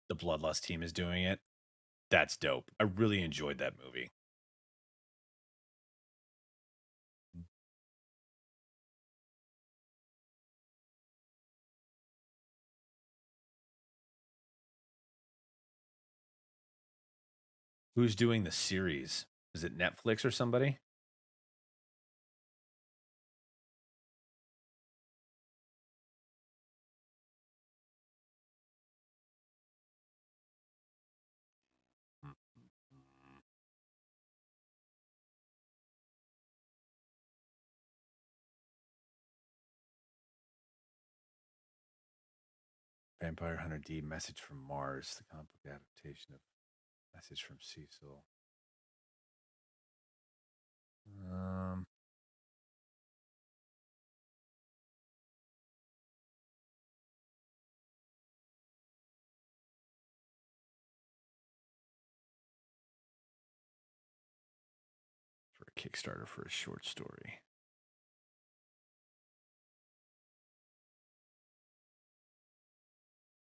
The Bloodlust team is doing it. That's dope. I really enjoyed that movie. Who's doing the series? Is it Netflix or somebody? Vampire Hunter D. Message from Mars. The comic book adaptation of Message from Cecil. Um. For a Kickstarter for a short story.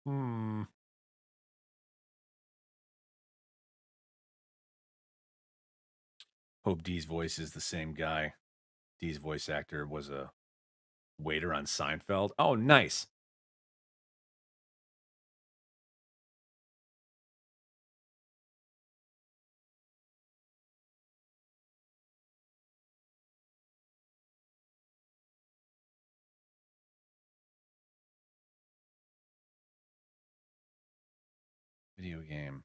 Hmm. Hope D's voice is the same guy. D's voice actor was a waiter on Seinfeld. Oh, nice. Video game.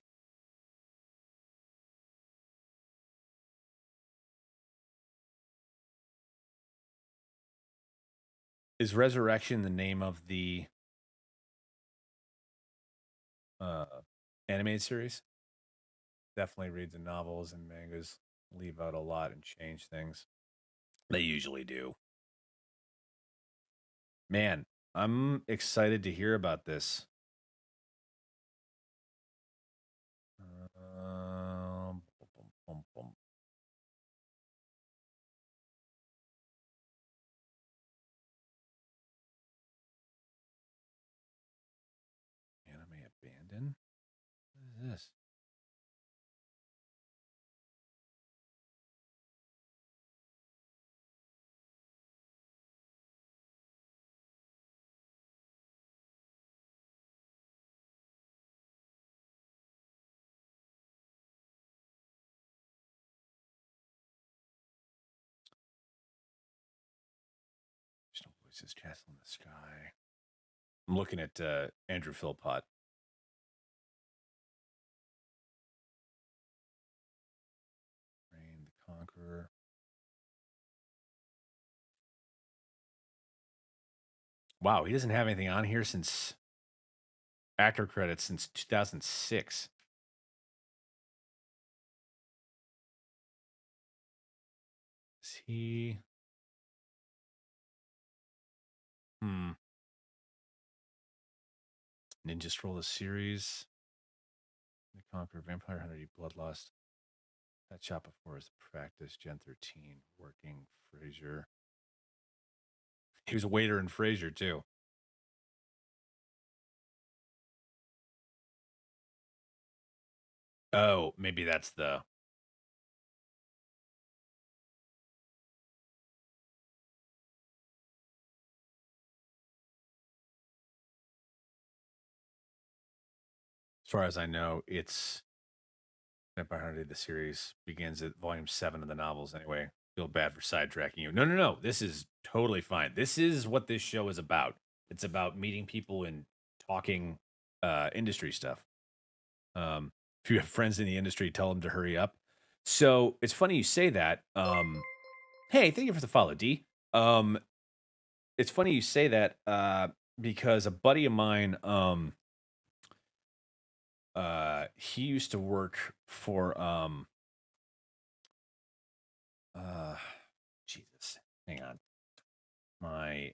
Is Resurrection the name of the animated series. Definitely read the novels and mangas. Leave out a lot and change things. They usually do. Man, I'm excited to hear about this. Bum, bum, bum. Anime abandoned? What is this? Crystal Voices, Castle in the Sky. I'm looking at Andrew Philpott. Reign the Conqueror. Wow, he doesn't have anything on here since actor credits since 2006. Is he? Ninja Stroll the series. The Conqueror, Vampire Hunter, Bloodlust. That shot before his practice, Gen 13, working Frasier. He was a waiter in Frasier too. Oh, maybe that's the. As far as I know, it's Vampire Hunter the series begins at volume 7 of the novels. Anyway, feel bad for sidetracking you. No. This is totally fine. This is what this show is about. It's about meeting people and talking industry stuff. If you have friends in the industry, tell them to hurry up. So it's funny you say that. Hey, thank you for the follow, D. It's funny you say that because a buddy of mine, he used to work for uh, Jesus, hang on, my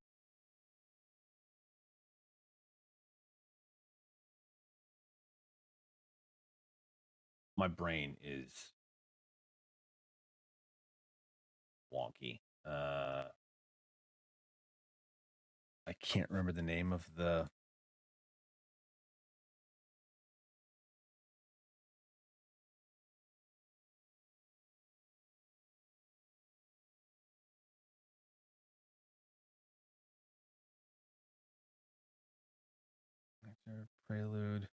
my brain is wonky. I can't remember the name of the. Prelude.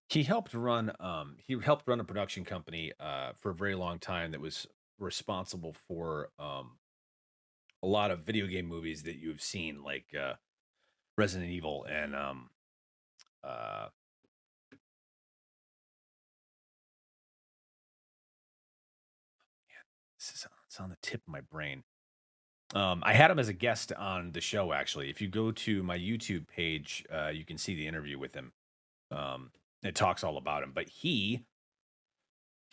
He helped run a production company for a very long time that was responsible for a lot of video game movies that you've seen, like Resident Evil and uh it's on the tip of my brain. I had him as a guest on the show actually. If you go to my YouTube page, you can see the interview with him. It talks all about him, but he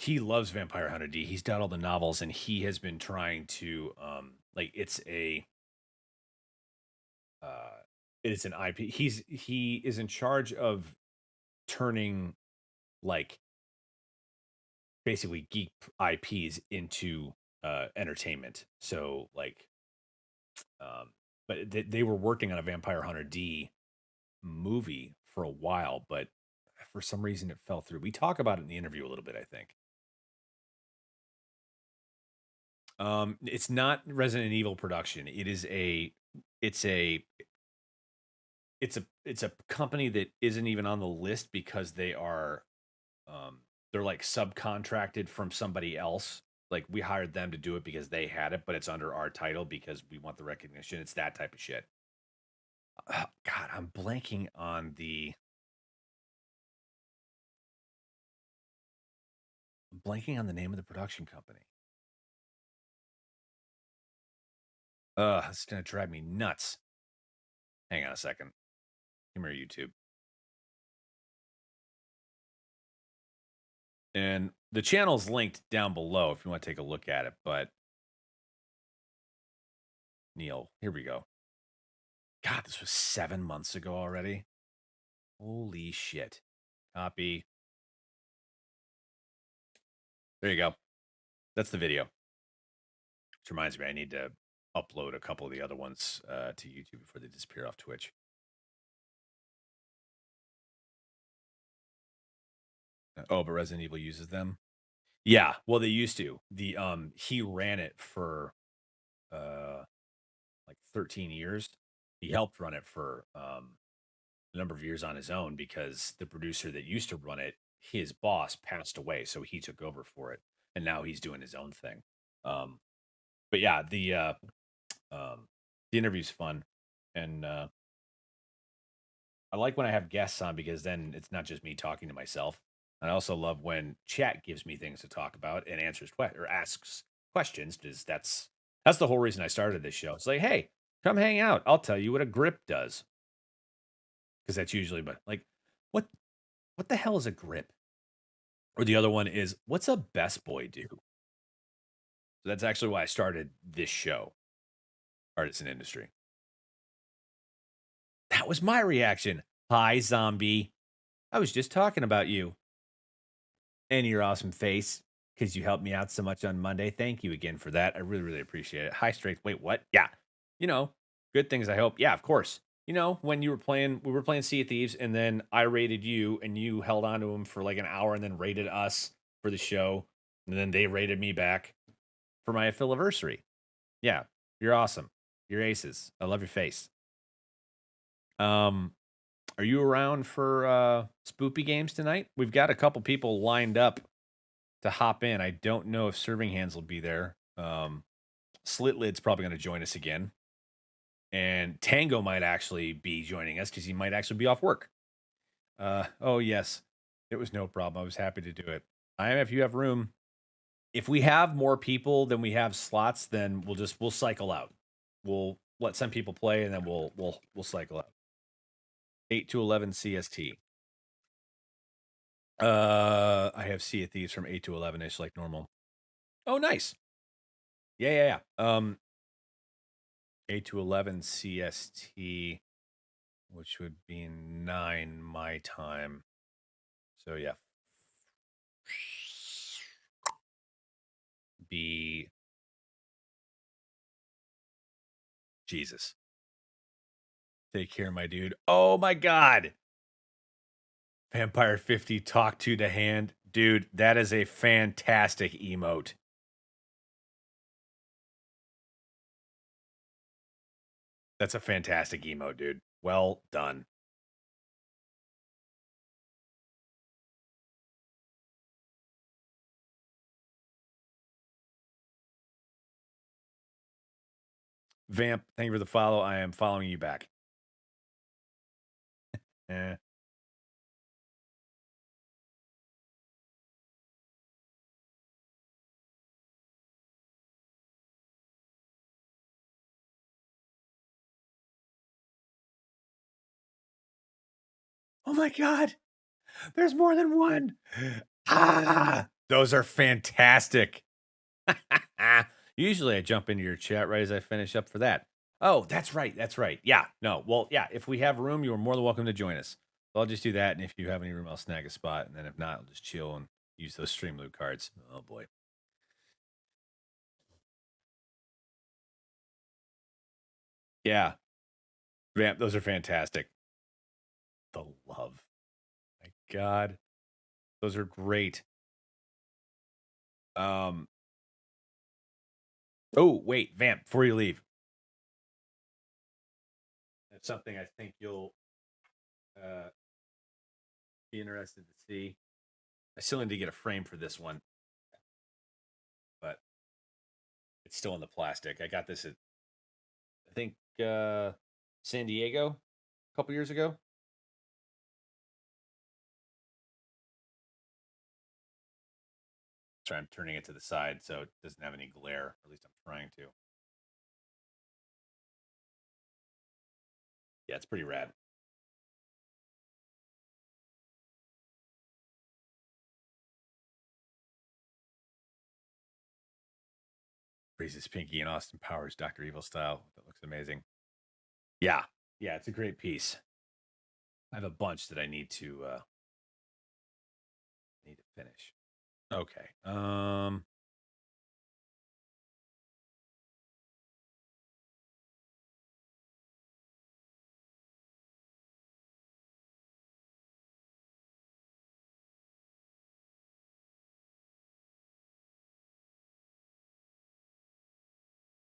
loves Vampire Hunter D. He's done all the novels and he has been trying to like uh it's an IP. He is in charge of turning like basically geek IPs into entertainment. So like um but they were working on a Vampire Hunter D movie for a while, but for some reason it fell through. We talk about it in the interview a little bit, I think. It's not Resident Evil production. It's a it's a company that isn't even on the list because they're like subcontracted from somebody else. Like we hired them to do it because they had it, but it's under our title because we want the recognition. It's that type of shit. God, I'm blanking on the name of the production company. It's gonna drive me nuts. Hang on a second. Come here, YouTube. And the channel's linked down below if you want to take a look at it. But Neil, here we go. God, this was 7 months ago already. Holy shit. Copy. There you go. That's the video. Which reminds me, I need to upload a couple of the other ones to YouTube before they disappear off Twitch. Oh, but Resident Evil uses them. Yeah, well, they used to. The he ran it for like 13 years. He helped run it for a number of years on his own because the producer that used to run it, his boss passed away, so he took over for it, and now he's doing his own thing. Um, but yeah, the interview's fun, and I like when I have guests on because then it's not just me talking to myself. And I also love when chat gives me things to talk about and answers or asks questions because that's the whole reason I started this show. It's like, hey, come hang out. I'll tell you what a grip does because that's usually but like what what the hell is a grip? Or the other one is what's a best boy do? So that's actually why I started this show, Artisan Industry. That was my reaction. Hi, zombie. I was just talking about you and your awesome face because you helped me out so much on Monday. Thank you again for that. I really, really appreciate it. High strength. Wait, what? Yeah. You know, good things, I hope. Yeah, of course. You know, when we were playing Sea of Thieves, and then I rated you, and you held on to him for like an hour and then rated us for the show. And then they rated me back for my anniversary. Yeah, you're awesome. You're aces. I love your face. Um, are you around for spoopy games tonight? We've got a couple people lined up to hop in. I don't know if Serving Hands will be there. Slit Lid's probably going to join us again. And Tango might actually be joining us because he might actually be off work. Oh, yes. It was no problem. I was happy to do it. If you have room. If we have more people than we have slots, then we'll cycle out. We'll let some people play and then we'll cycle out. 8 to 11 CST. I have Sea of Thieves from 8 to 11 ish like normal. Oh, nice. Yeah. 8 to 11 CST, which would be 9 my time. So yeah. Be Jesus. Take care, my dude. Oh my god. Vampire 50 talk to the hand. Dude, that is a fantastic emote. That's a fantastic emote, dude. Well done. Vamp, thank you for the follow. I am following you back. Eh. Oh my god. There's more than one. Ah, those are fantastic. Usually I jump into your chat right as I finish up for that. Oh, that's right. That's right. Yeah. No. Well, yeah. If we have room, you're more than welcome to join us. So I'll just do that. And if you have any room, I'll snag a spot. And then if not, I'll just chill and use those stream loot cards. Oh boy. Yeah. Vamp, those are fantastic. The love. My God. Those are great. Um, oh, wait, Vamp, before you leave. That's something I think you'll uh be interested to see. I still need to get a frame for this one, but it's still in the plastic. I got this at I think San Diego a couple years ago. So I'm turning it to the side so it doesn't have any glare. Or at least I'm trying to. Yeah, it's pretty rad. Freezes Pinky and Austin Powers, Dr. Evil style. That looks amazing. Yeah. Yeah, it's a great piece. I have a bunch that I need to finish. Okay.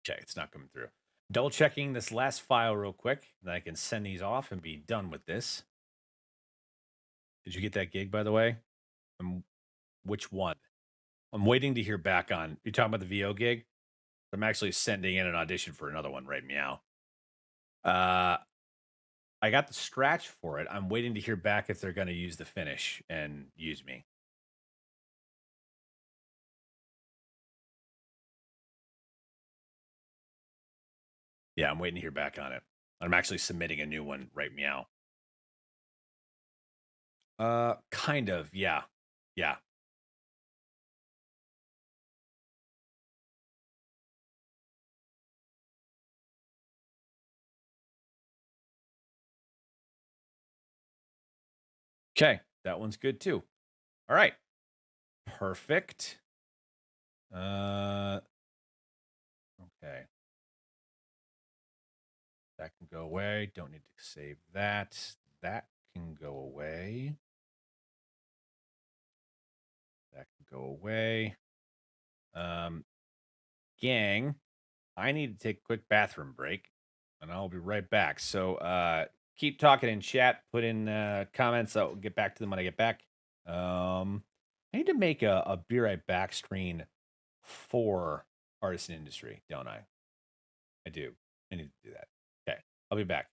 Okay, it's not coming through. Double checking this last file real quick, then I can send these off and be done with this. Did you get that gig, by the way? Which one? I'm waiting to hear back on. You talking about the VO gig? I'm actually sending in an audition for another one right meow. Uh, I got the scratch for it. I'm waiting to hear back if they're going to use the finish and use me. Yeah, I'm waiting to hear back on it. I'm actually submitting a new one right meow. Kind of. Yeah. Yeah. Okay, that one's good too. All right. Perfect. Uh okay. That can go away. Don't need to save that. That can go away. That can go away. Um Gang, I need to take a quick bathroom break and I'll be right back. So keep talking in chat, put in comments. I'll get back to them when I get back. I need to make a Be Right Back screen for artisan industry, don't I? I do. I need to do that. Okay. I'll be back.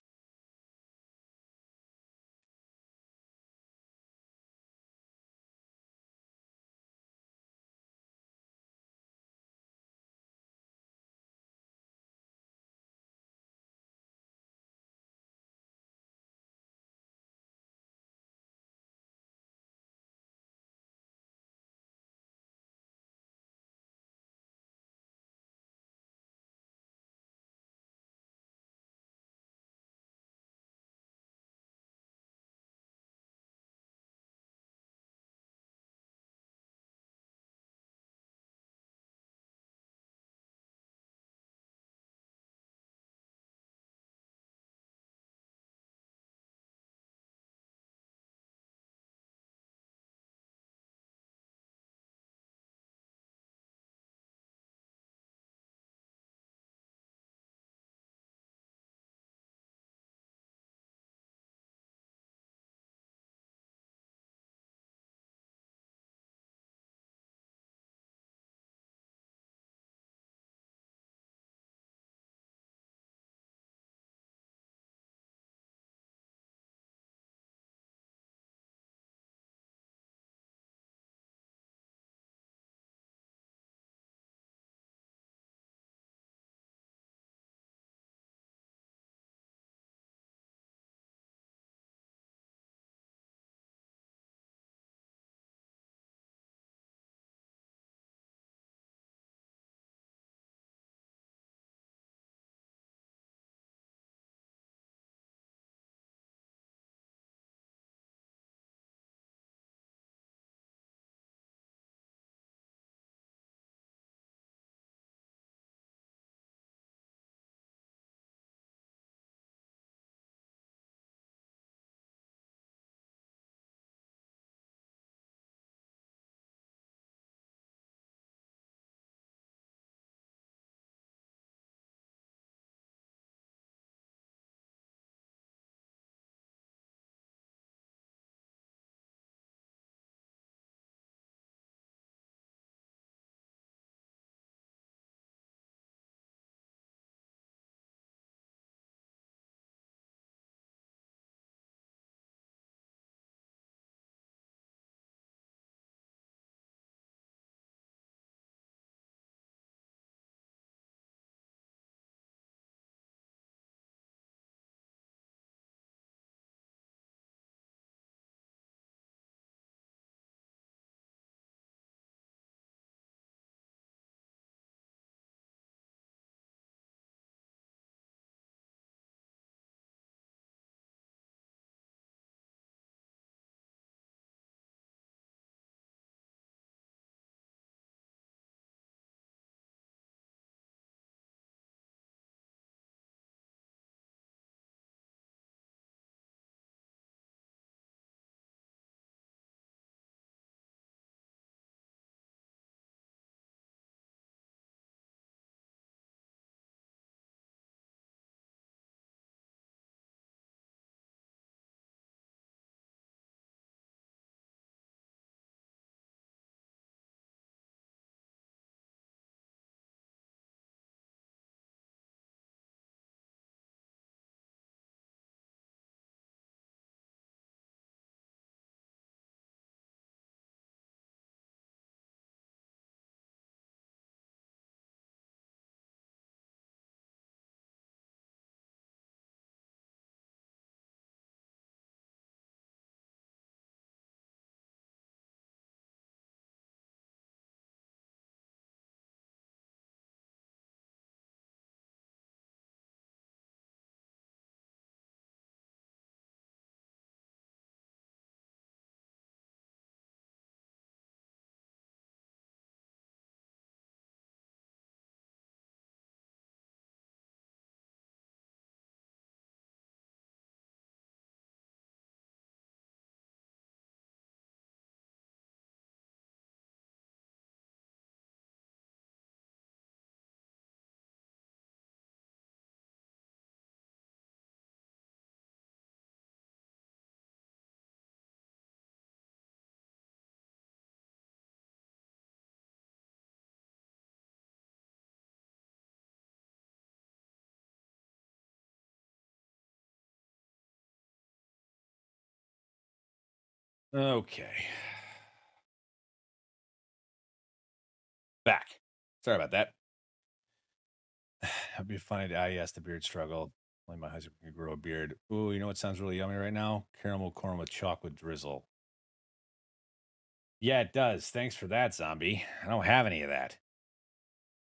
Okay. Back. Sorry about that. It'd be funny to yes, the beard struggle. Only my husband can grow a beard. Ooh, you know what sounds really yummy right now? Caramel corn with chocolate drizzle. Yeah, it does. Thanks for that, zombie. I don't have any of that.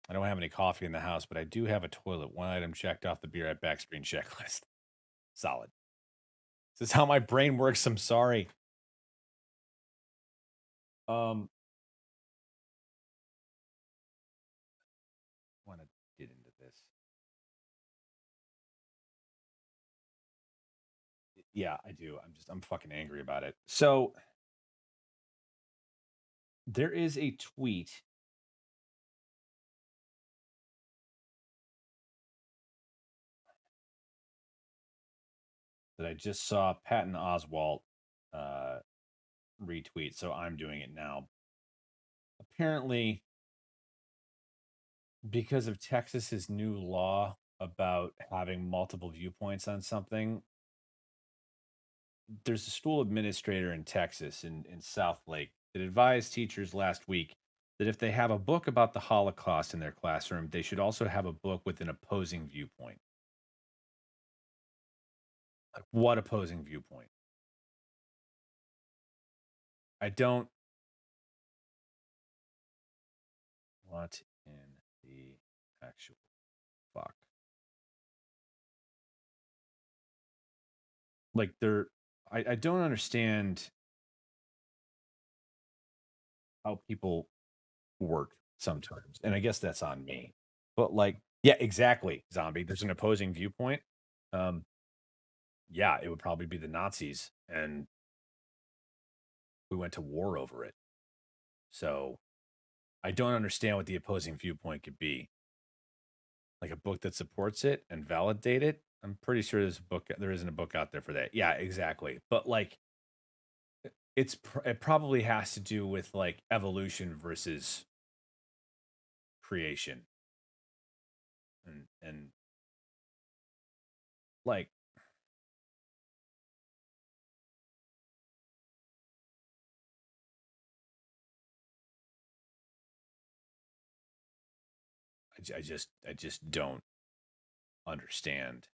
I don't have any coffee in the house, but I do have a toilet. One item checked off the beer at back screen checklist. Solid. This is how my brain works. I'm sorry. Um, want to get into this. Yeah, I do. I'm fucking angry about it. So there is a tweet that I just saw Patton Oswalt uh, retweet, so I'm doing it now. Apparently, because of Texas's new law about having multiple viewpoints on something, there's a school administrator in Texas in South Lake that advised teachers last week that if they have a book about the Holocaust in their classroom, they should also have a book with an opposing viewpoint. Like, what opposing viewpoint? I don't. What in the actual fuck? Like, I don't understand how people work sometimes. And I guess that's on me. But like, yeah, exactly, zombie. There's an opposing viewpoint. Um, yeah, it would probably be the Nazis, and we went to war over it. So I don't understand what the opposing viewpoint could be. Like a book that supports it and validate it. I'm pretty sure there isn't a book out there for that. Yeah, exactly. But like it probably has to do with like evolution versus creation. And like I just don't understand.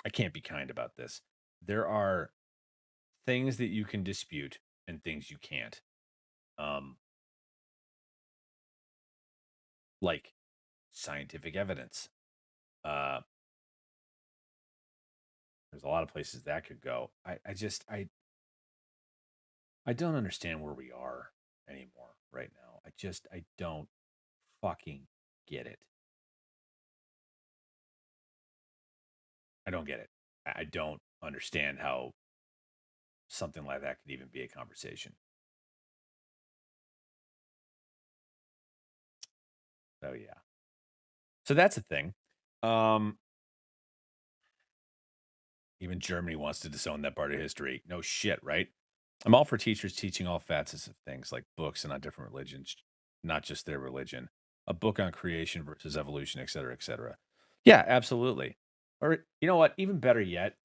I can't be kind about this. There are things that you can dispute and things you can't. Um, like scientific evidence. Uh, there's a lot of places that could go. I don't understand where we are anymore right now. I don't fucking get it. I don't get it. I don't understand how something like that could even be a conversation. So yeah. So that's a thing. Um, Even Germany wants to disown that part of history. No shit, right? I'm all for teachers teaching all facets of things like books and on different religions, not just their religion. A book on creation versus evolution, et cetera, et cetera. Yeah, absolutely. Or you know what? Even better yet,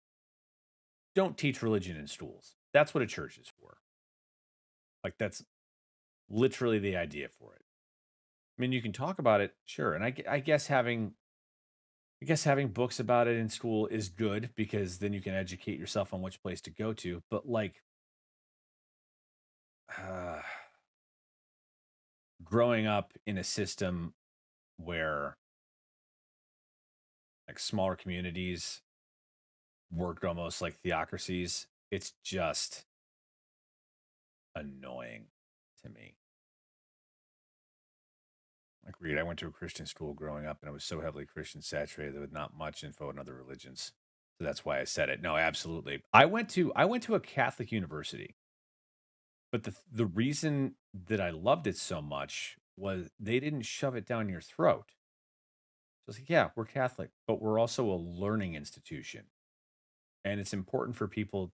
don't teach religion in schools. That's what a church is for. Like that's literally the idea for it. I mean, you can talk about it, sure, and I guess having books about it in school is good because then you can educate yourself on which place to go to. But like uh, growing up in a system where like smaller communities worked almost like theocracies, it's just annoying to me. Agreed. I went to a Christian school growing up and it was so heavily Christian saturated with not much info on other religions. So that's why I said it. No, absolutely. I went to a Catholic university, but the reason that I loved it so much was they didn't shove it down your throat. So it's like, yeah, we're Catholic, but we're also a learning institution. And it's important for people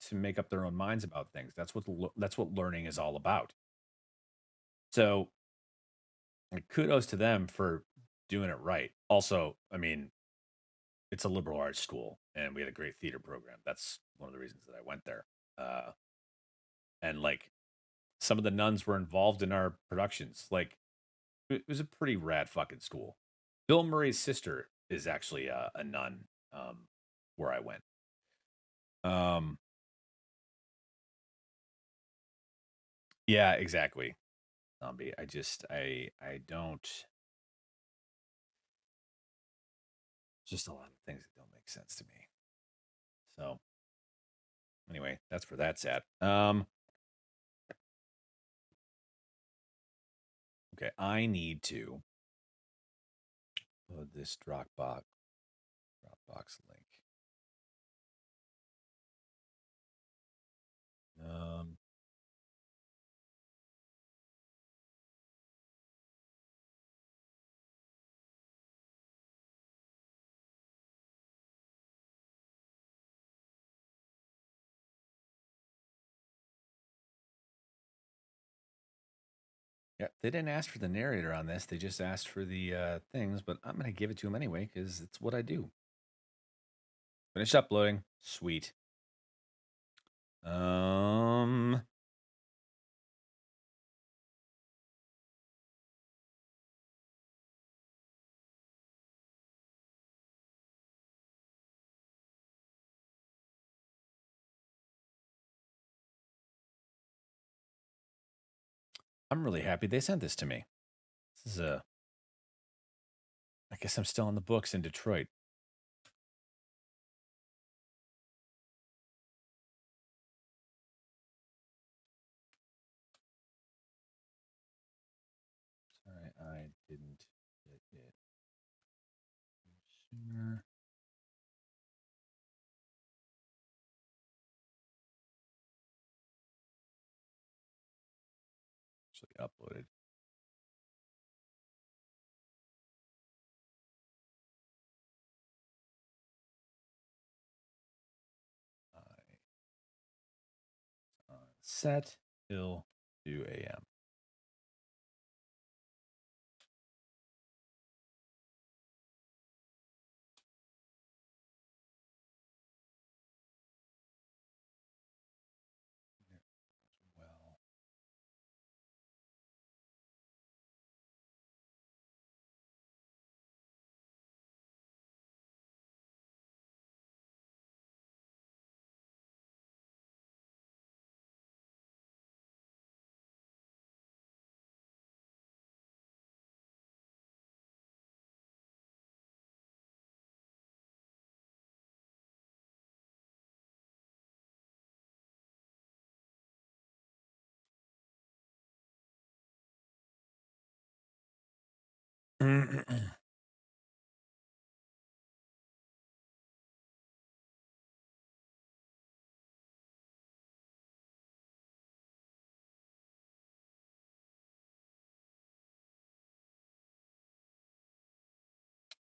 to make up their own minds about things. That's what learning is all about. So, like, kudos to them for doing it right. Also, I mean, it's a liberal arts school, and we had a great theater program. That's one of the reasons that I went there. And like some of the nuns were involved in our productions. Like it was a pretty rad fucking school. Bill Murray's sister is actually a nun where I went. Um, yeah, exactly. Zombie. I don't. Just a lot of things that don't make sense to me. So anyway, that's where that's at. Okay, I need to load this Dropbox link. Um, yeah, they didn't ask for the narrator on this. They just asked for the things, but I'm gonna give it to them anyway because it's what I do. Finish uploading. Sweet. Um, I'm really happy they sent this to me. This is a. I guess I'm still on the books in Detroit. Sorry, I didn't get it sooner. Actually uploaded. Set till 2 a.m. Well,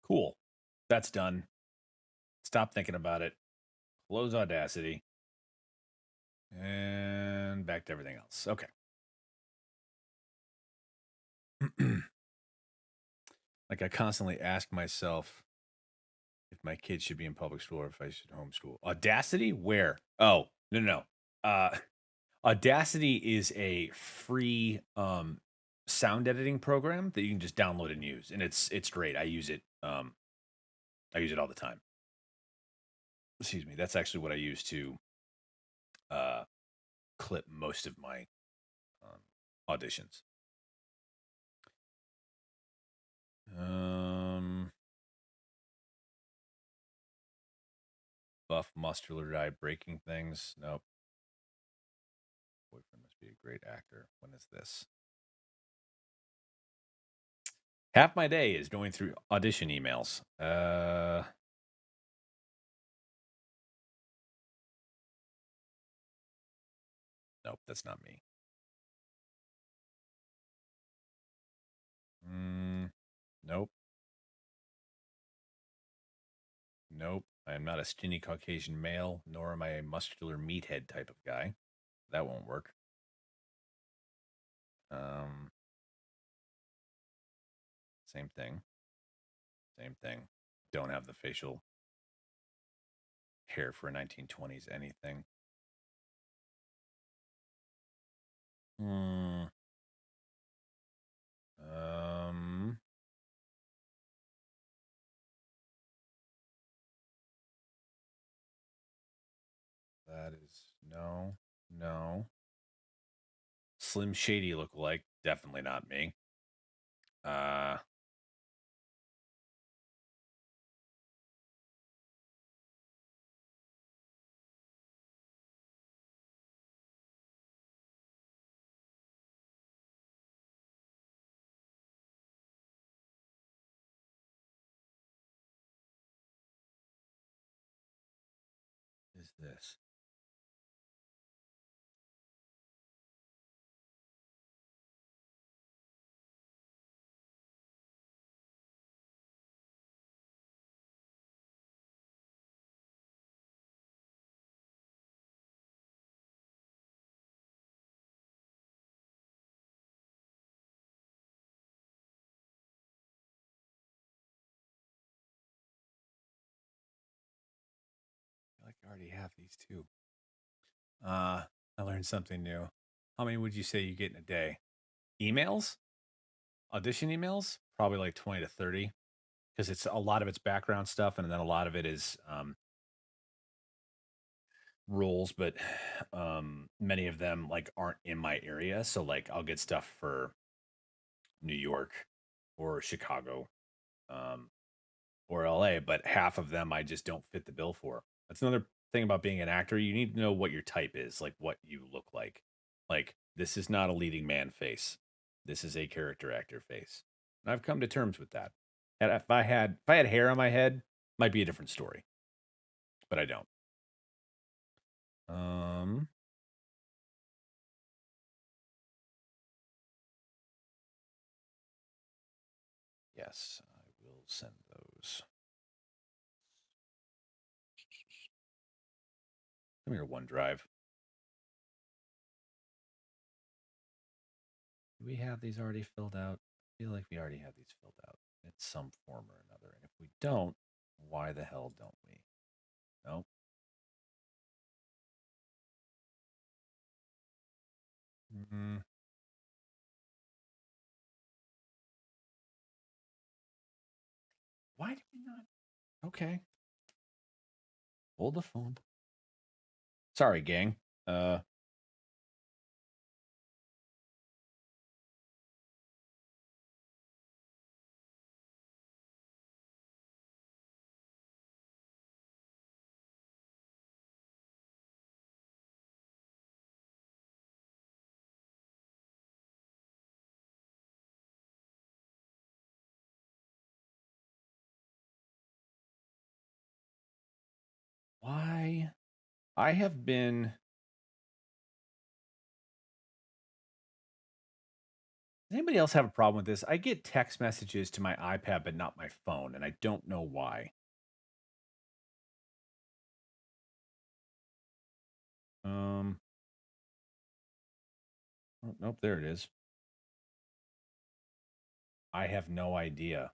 cool. That's done. Stop thinking about it. Close Audacity. And back to everything else. Okay. Like I constantly ask myself if my kids should be in public school or if I should homeschool. Audacity? Where? Oh, no. Audacity is a free sound editing program that you can just download and use. And it's great. I use it all the time. Excuse me. That's actually what I use to uh clip most of my auditions. Buff muscular eye breaking things. Nope. Boyfriend must be a great actor. When is this? Half my day is going through audition emails. Nope, that's not me. Nope. Nope. I am not a skinny Caucasian male, nor am I a muscular meathead type of guy. That won't work. Same thing. Same thing. Don't have the facial hair for a 1920s anything. Hmm. Um. That is no. Slim Shady lookalike. Definitely not me. Uh. Is this? I feel like I already have these too. I learned something new. How many would you say you get in a day? Emails? Audition emails? Probably like 20 to 30 because it's a lot of it's background stuff and then a lot of it is roles, but many of them like aren't in my area. So like I'll get stuff for New York or Chicago um, or LA, but half of them I just don't fit the bill for. That's another thing about being an actor. You need to know what your type is, like what you look like. Like this is not a leading man face. This is a character actor face. And I've come to terms with that. And if I had hair on my head, might be a different story, but I don't. Um yes, I will send those. Come here, OneDrive. Do we have these already filled out? I feel like we already have these filled out in some form or another. And if we don't, why the hell don't we? No. Mm, why do we not? Okay. Hold the phone. Sorry, gang. Uh, why? I have been. Does anybody else have a problem with this? I get text messages to my iPad, but not my phone, and I don't know why. Um, oh, nope, there it is. I have no idea!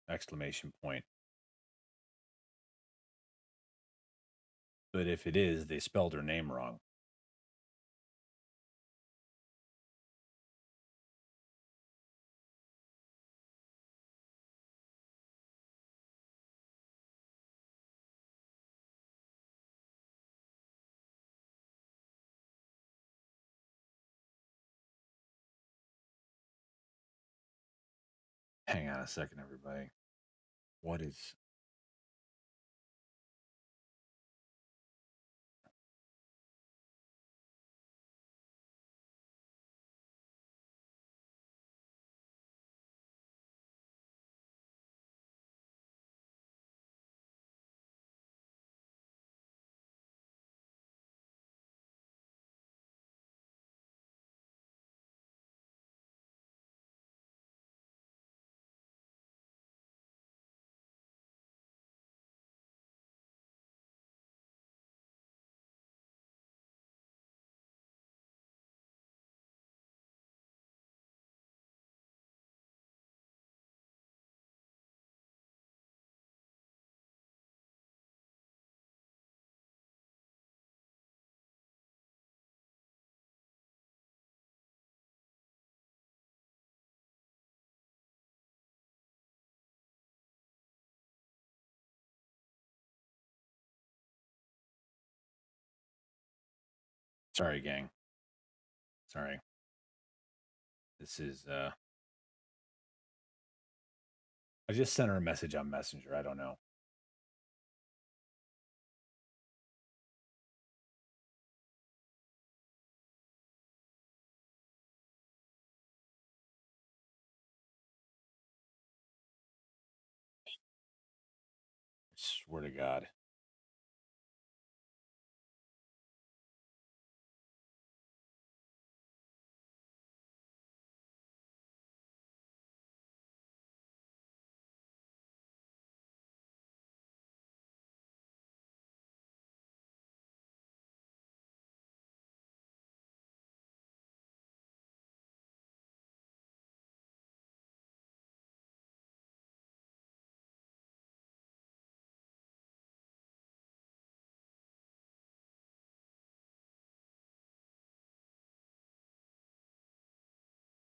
Exclamation point. But if it is, they spelled her name wrong. Hang on a second, everybody. What is Sorry, gang. Sorry. This is I just sent her a message on Messenger. I don't know. I swear to God.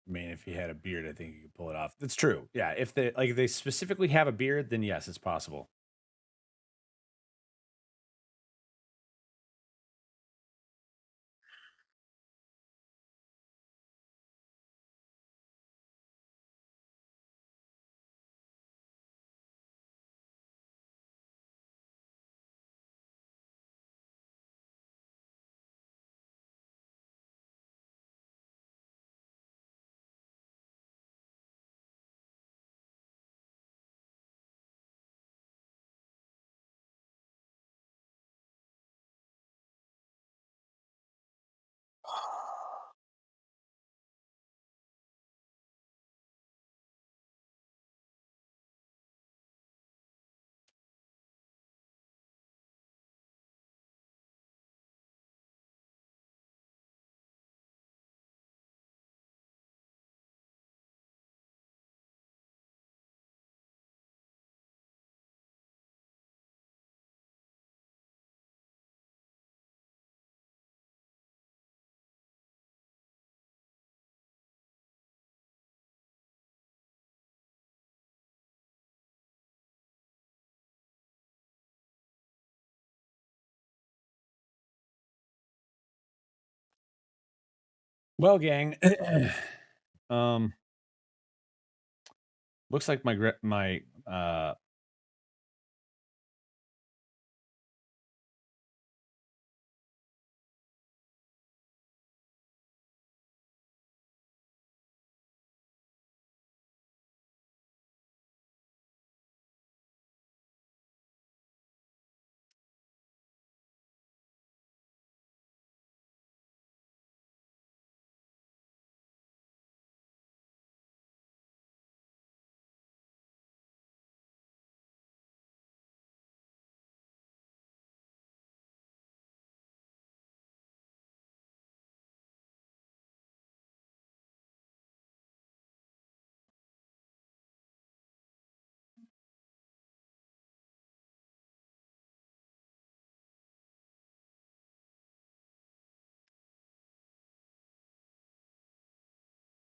I mean, if he had a beard, I think he could pull it off. That's true. Yeah, if they specifically have a beard, then yes, it's possible. Well, gang, um, looks like my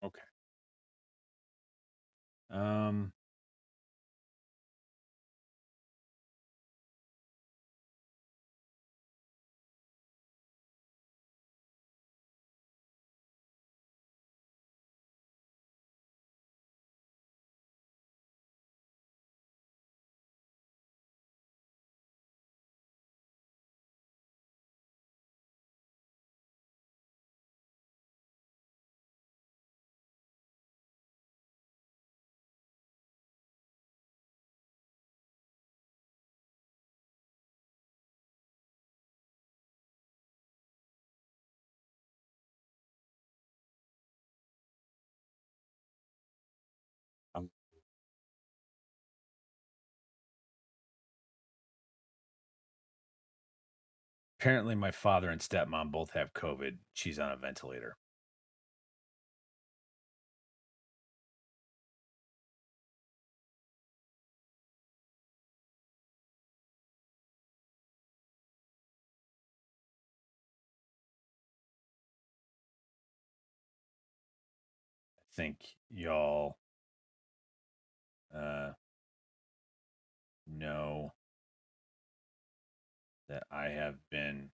okay. Um, um, apparently my father and stepmom both have COVID. She's on a ventilator. I think y'all uh know that I have been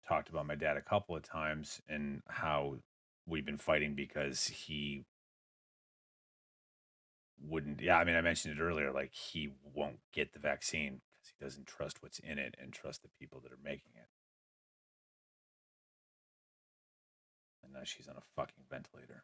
talked about my dad a couple of times and how we've been fighting because he wouldn't. Yeah, I mean, I mentioned it earlier. Like he won't get the vaccine because he doesn't trust what's in it and trust the people that are making it. And now she's on a fucking ventilator.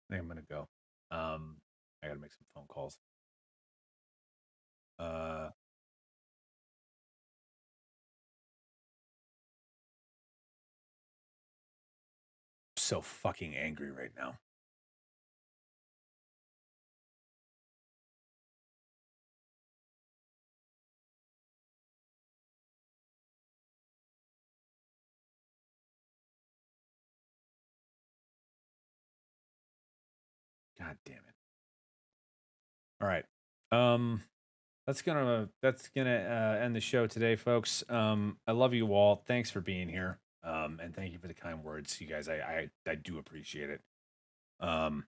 I think I'm gonna go. I gotta make some phone calls. Uh, so fucking angry right now. God damn it. All right. Um, that's gonna end the show today, folks. I love you all. Thanks for being here. And thank you for the kind words, you guys. I do appreciate it. Um,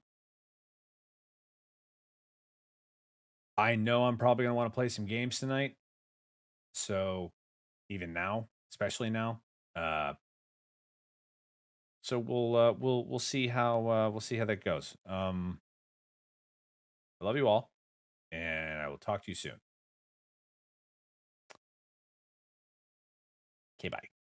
I know I'm probably gonna want to play some games tonight. So even now, especially now. So we'll see how that goes. I love you all, and I will talk to you soon. Okay, bye.